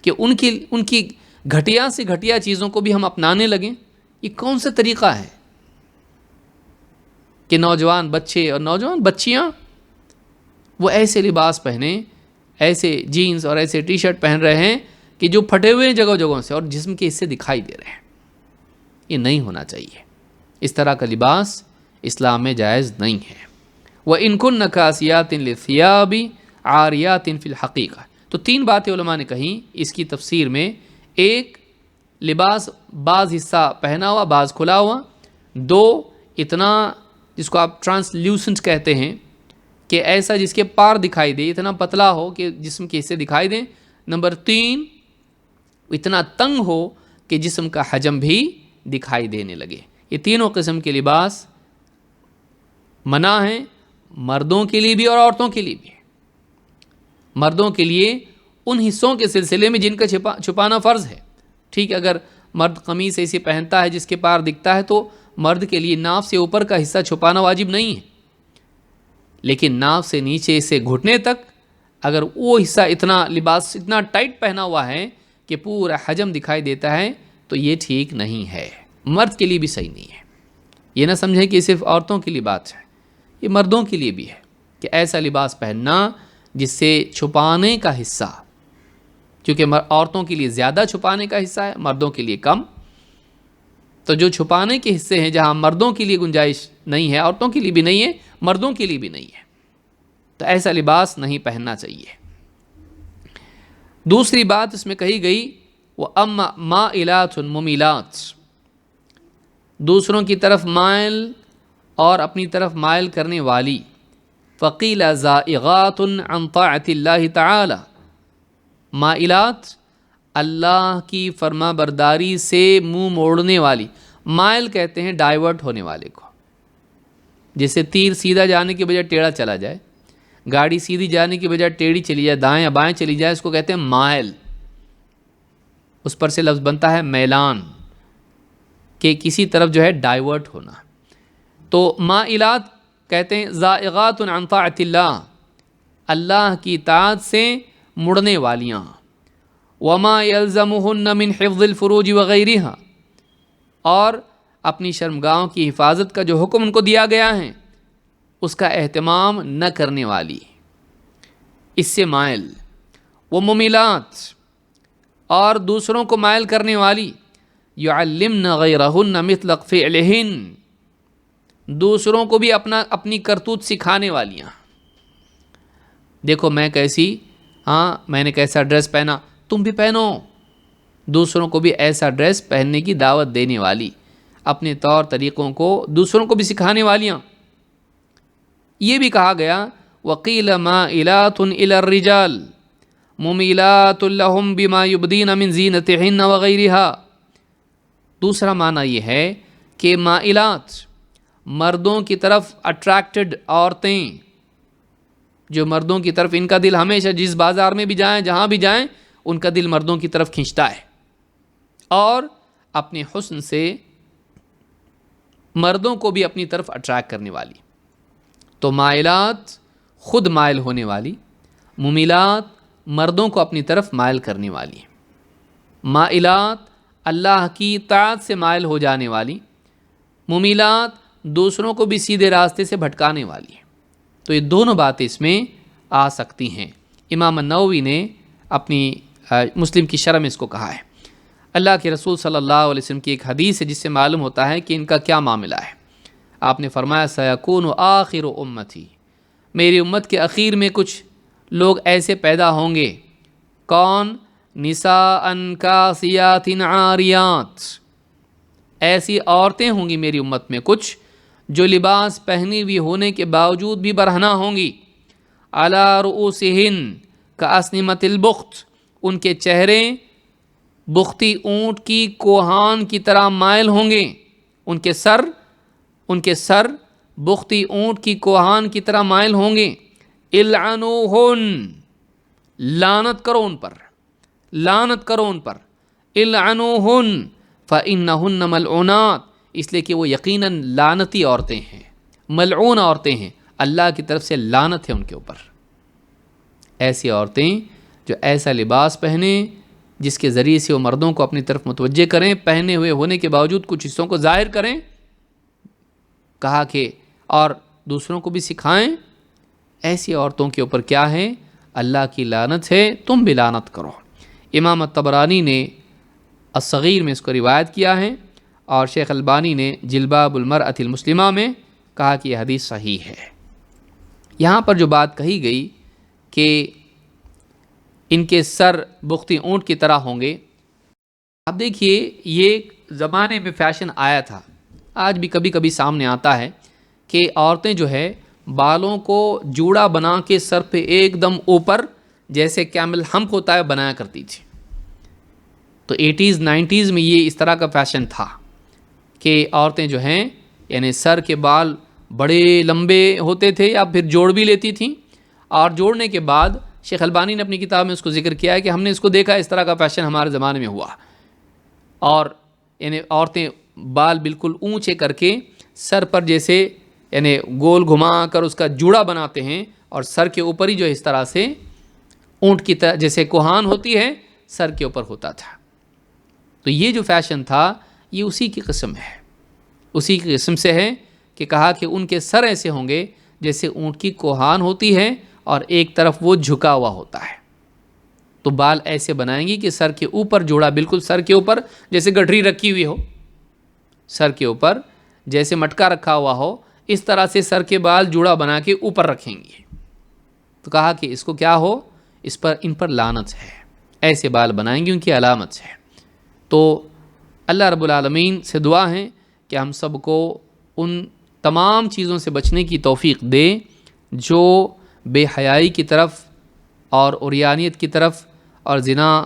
کہ ان کی گھٹیا سے گھٹیا چیزوں کو بھی ہم اپنانے لگیں. یہ کون سا طریقہ ہے کہ نوجوان بچے اور نوجوان بچیاں وہ ایسے لباس پہنیں، ایسے جینز اور ایسے ٹی شرٹ پہن رہے ہیں کہ جو پھٹے ہوئے ہیں جگہوں سے اور جسم کے حصے دکھائی دے رہے ہیں. یہ نہیں ہونا چاہیے. اس طرح کا لباس اسلام میں جائز نہیں ہے۔ وَإِن كُنَّ كَاسِيَاتٍ لِلثِّيَابِ عَارِيَاتٍ فِي الْحَقِيقَةِ، تو 3 باتیں علماء نے کہیں اس کی تفسیر میں۔ ایک، لباس بعض حصہ پہنا ہوا بعض کھلا ہوا۔ 2، اتنا جس کو آپ ٹرانسلیوسنٹ کہتے ہیں کہ ایسا جس کے پار دکھائی دے، اتنا پتلا ہو کہ جسم کے حصے دکھائی دیں۔ نمبر 3، اتنا تنگ ہو کہ جسم کا حجم بھی دکھائی دینے لگے۔ یہ تینوں قسم کے لباس منع ہیں، مردوں کے لیے بھی اور عورتوں کے لیے بھی۔ مردوں کے لیے ان حصوں کے سلسلے میں جن کا چھپانا فرض ہے۔ ٹھیک ہے، اگر مرد قمیص ایسی پہنتا ہے جس کے پار دکھتا ہے تو مرد کے لیے ناف سے اوپر کا حصہ چھپانا واجب نہیں ہے، لیکن ناف سے نیچے سے گھٹنے تک اگر وہ حصہ اتنا لباس اتنا ٹائٹ پہنا ہوا ہے کہ پورا حجم دکھائی دیتا ہے تو یہ ٹھیک نہیں ہے، مرد کے لیے بھی صحیح نہیں ہے۔ یہ نہ سمجھیں کہ صرف عورتوں کے لیے بات ہے، یہ مردوں کے لیے بھی ہے کہ ایسا لباس پہننا جس سے چھپانے کا حصہ، چونکہ عورتوں کے لیے زیادہ چھپانے کا حصہ ہے، مردوں کے لیے کم، تو جو چھپانے کے حصے ہیں جہاں مردوں کے لیے گنجائش نہیں ہے، عورتوں کے لیے بھی نہیں ہے، مردوں کے لیے بھی نہیں ہے، تو ایسا لباس نہیں پہننا چاہیے۔ دوسری بات اس میں کہی گئی وہ اما مائلات ممیلات، دوسروں کی طرف مائل اور اپنی طرف مائل کرنے والی، فقیل زائغات عن طاعت اللہ تعالی، مائلات اللہ کی فرما برداری سے منہ موڑنے والی۔ مائل کہتے ہیں ڈائیورٹ ہونے والے کو، جیسے تیر سیدھا جانے کے بجائے ٹیڑھا چلا جائے، گاڑی سیدھی جانے کی بجائے ٹیڑھی چلی جائے، دائیں یا بائیں چلی جائے، اس کو کہتے ہیں مائل۔ اس پر سے لفظ بنتا ہے میلان، کہ کسی طرف جو ہے ڈائیورٹ ہونا۔ تو مائلات کہتے ہیں زائغات عن طاعت اللہ، اللہ کی اطاعت سے مڑنے والیاں، وما یلزمہن من حفظ الفروج وغیرہا، اور اپنی شرمگاہوں کی حفاظت کا جو حکم ان کو دیا گیا ہے اس کا اہتمام نہ کرنے والی، اس سے مائل۔ وہ ممیلات، اور دوسروں کو مائل کرنے والی، یعلمن غیرہن مثل فعلہن، دوسروں کو بھی اپنی کرتوت سکھانے والیاں۔ دیکھو میں کیسی، میں نے کیسا ڈریس پہنا، تم بھی پہنو۔ دوسروں کو بھی ایسا ڈریس پہننے کی دعوت دینے والی، اپنے طور طریقوں کو دوسروں کو بھی سکھانے والیاں۔ یہ بھی کہا گیا وقیل مائلات الی الرجال ممیلات لہم بما یبدین من زینتہن وغیرہا۔ دوسرا معنی یہ ہے کہ مائلات، مردوں کی طرف اٹریکٹڈ عورتیں، جو مردوں کی طرف ان کا دل ہمیشہ جس بازار میں بھی جائیں جہاں بھی جائیں ان کا دل مردوں کی طرف کھنچتا ہے، اور اپنے حسن سے مردوں کو بھی اپنی طرف اٹریکٹ کرنے والی۔ تو مائلات خود مائل ہونے والی، ممیلات مردوں کو اپنی طرف مائل کرنے والی۔ مائلات اللہ کی اطاعت سے مائل ہو جانے والی، ممیلات دوسروں کو بھی سیدھے راستے سے بھٹکانے والی۔ تو یہ دونوں باتیں اس میں آ سکتی ہیں۔ امام النووی نے اپنی مسلم کی شرح میں اس کو کہا ہے۔ اللہ کے رسول صلی اللہ علیہ وسلم کی ایک حدیث ہے جس سے معلوم ہوتا ہے کہ ان کا کیا معاملہ ہے۔ آپ نے فرمایا سیکون آخر امتی، میری امت کے اخیر میں کچھ لوگ ایسے پیدا ہوں گے۔ کون؟ نساء کاسیات عاریات، ایسی عورتیں ہوں گی میری امت میں کچھ جو لباس پہنی ہوئی ہونے کے باوجود بھی برہنہ ہوں گی۔ علی رؤوسہن کاسنمۃ البخت، ان کے چہرے بختی اونٹ کی کوہان کی طرح مائل ہوں گے، ان کے سر بختی اونٹ کی کوہان کی طرح مائل ہوں گے۔ العنوہن، لعنت کرو ان پر، لعنت کرو ان پر۔ العنوہن فإنہن ملعونات، اس لیے کہ وہ یقیناً لعنتی عورتیں ہیں، ملعون عورتیں ہیں، اللہ کی طرف سے لعنت ہے ان کے اوپر۔ ایسی عورتیں جو ایسا لباس پہنیں جس کے ذریعے سے وہ مردوں کو اپنی طرف متوجہ کریں، پہنے ہوئے ہونے کے باوجود کچھ حصوں کو ظاہر کریں، کہا کہ اور دوسروں کو بھی سکھائیں، ایسی عورتوں کے اوپر کیا ہے؟ اللہ کی لعنت ہے، تم بھی لعنت کرو۔ امام الطبرانی نے الصغیر میں اس کو روایت کیا ہے، اور شیخ البانی نے جلباب المرأۃ المسلمہ میں کہا کہ یہ حدیث صحیح ہے۔ یہاں پر جو بات کہی گئی کہ ان کے سر بختی اونٹ کی طرح ہوں گے، اب دیکھیے یہ زمانے میں فیشن آیا تھا، آج بھی کبھی کبھی سامنے آتا ہے کہ عورتیں جو ہے بالوں کو جوڑا بنا کے سر پہ ایک دم اوپر جیسے کیمل ہمپ ہوتا ہے بنایا کرتی تھی۔ تو 80s 90s میں یہ اس طرح کا فیشن تھا کہ عورتیں جو ہیں یعنی سر کے بال بڑے لمبے ہوتے تھے یا پھر جوڑ بھی لیتی تھیں، اور جوڑنے کے بعد شیخ البانی نے اپنی کتاب میں اس کو ذکر کیا ہے کہ ہم نے اس کو دیکھا اس طرح کا فیشن ہمارے زمانے میں ہوا، اور یعنی عورتیں بال بالکل اونچے کر کے سر پر جیسے یعنی گول گھما کر اس کا جوڑا بناتے ہیں، اور سر کے اوپر ہی جو اس طرح سے اونٹ کی طرح جیسے کوہان ہوتی ہے سر کے اوپر ہوتا تھا۔ تو یہ جو فیشن تھا یہ اسی کی قسم ہے، اسی کی قسم سے ہے کہ کہا کہ ان کے سر ایسے ہوں گے جیسے اونٹ کی کوہان ہوتی ہے اور ایک طرف وہ جھکا ہوا ہوتا ہے۔ تو بال ایسے بنائیں گی کہ سر کے اوپر جوڑا بالکل سر کے اوپر جیسے گٹھری رکھی ہوئی ہو، سر کے اوپر جیسے مٹکا رکھا ہوا ہو، اس طرح سے سر کے بال جوڑا بنا کے اوپر رکھیں گے۔ تو کہا کہ اس کو کیا ہو، ان پر لعنت ہے، ایسے بال بنائیں گے، ان کی علامت ہے۔ تو اللہ رب العالمین سے دعا ہے کہ ہم سب کو ان تمام چیزوں سے بچنے کی توفیق دے جو بے حیائی کی طرف اور عریانیت کی طرف اور زنا،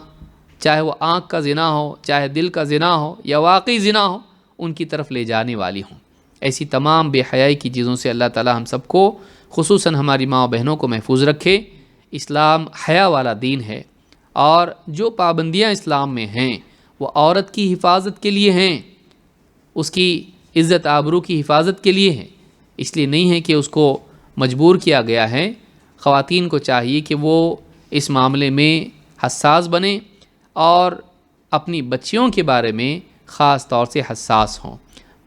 چاہے وہ آنکھ کا زنا ہو، چاہے دل کا زنا ہو یا واقعی زنا ہو، ان کی طرف لے جانے والی ہوں۔ ایسی تمام بے حیائی کی چیزوں سے اللہ تعالی ہم سب کو، خصوصاً ہماری ماں و بہنوں کو محفوظ رکھے۔ اسلام حیا والا دین ہے، اور جو پابندیاں اسلام میں ہیں وہ عورت کی حفاظت کے لیے ہیں، اس کی عزت آبرو کی حفاظت کے لیے ہیں، اس لیے نہیں ہے کہ اس کو مجبور کیا گیا ہے۔ خواتین کو چاہیے کہ وہ اس معاملے میں حساس بنیں اور اپنی بچیوں کے بارے میں خاص طور سے حساس ہوں۔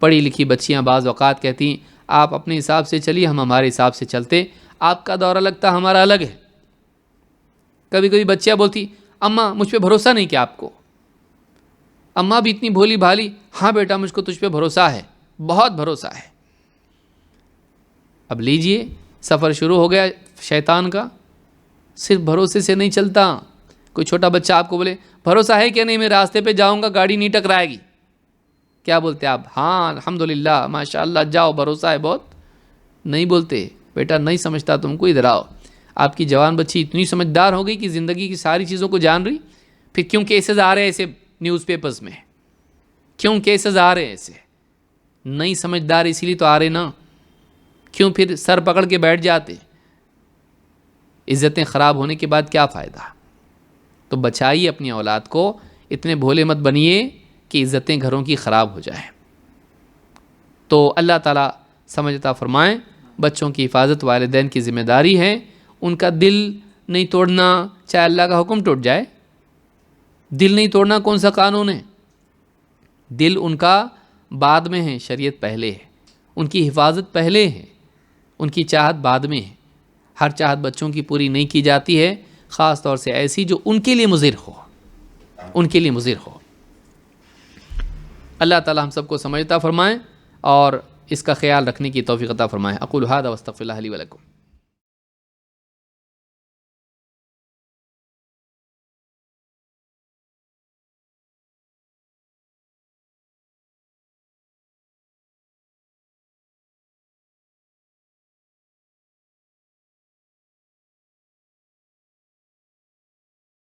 پڑھی لکھی بچیاں بعض اوقات کہتی ہیں آپ اپنے حساب سے چلیے، ہم ہمارے حساب سے چلتے، آپ کا دور الگ تھا، ہمارا الگ ہے۔ کبھی کبھی بچیاں بولتی اماں مجھ پہ بھروسہ نہیں کیا آپ کو، اماں بھی اتنی بھولی بھالی، ہاں بیٹا مجھ کو تجھ پہ بھروسہ ہے، بہت بھروسہ ہے۔ اب لیجئے سفر شروع ہو گیا شیطان کا، صرف بھروسے سے نہیں چلتا۔ کوئی چھوٹا بچہ آپ کو بولے بھروسہ ہے کہ نہیں میں راستے پہ جاؤں گا گاڑی نہیں ٹکرائے گی، کیا بولتے آپ؟ ہاں الحمدللہ ماشاءاللہ جاؤ بھروسہ ہے بہت؟ نہیں بولتے، بیٹا نہیں سمجھتا تم کو، ادھر آؤ۔ آپ کی جوان بچی اتنی سمجھدار ہو گئی کہ زندگی کی ساری چیزوں کو جان رہی، پھر کیوں کیسز آ رہے ہیں ایسے نیوز پیپرز میں، کیوں کیسز آ رہے ہیں ایسے؟ نہیں سمجھدار اسی لیے تو آ رہے نا، کیوں پھر سر پکڑ کے بیٹھ جاتے؟ عزتیں خراب ہونے کے بعد کیا فائدہ؟ تو بچائیے اپنی اولاد کو، اتنے بھولے مت بنیے کہ عزتیں گھروں کی خراب ہو جائیں۔ تو اللہ تعالیٰ سمجھ عطا فرمائیں۔ بچوں کی حفاظت والدین کی ذمہ داری ہے، ان کا دل نہیں توڑنا، چاہے اللہ کا حکم ٹوٹ جائے۔ دل نہیں توڑنا کون سا قانون ہے؟ دل ان کا بعد میں ہے، شریعت پہلے ہے، ان کی حفاظت پہلے ہے، ان کی چاہت بعد میں ہے۔ ہر چاہت بچوں کی پوری نہیں کی جاتی ہے، خاص طور سے ایسی جو ان کے لیے مضر ہو، ان کے لیے مضر ہو۔ اللہ تعالی ہم سب کو سمجھتا فرمائیں اور اس کا خیال رکھنے کی توفیق عطا فرمائیں۔ اقول ھذا واستغفر اللہ لی ولکم۔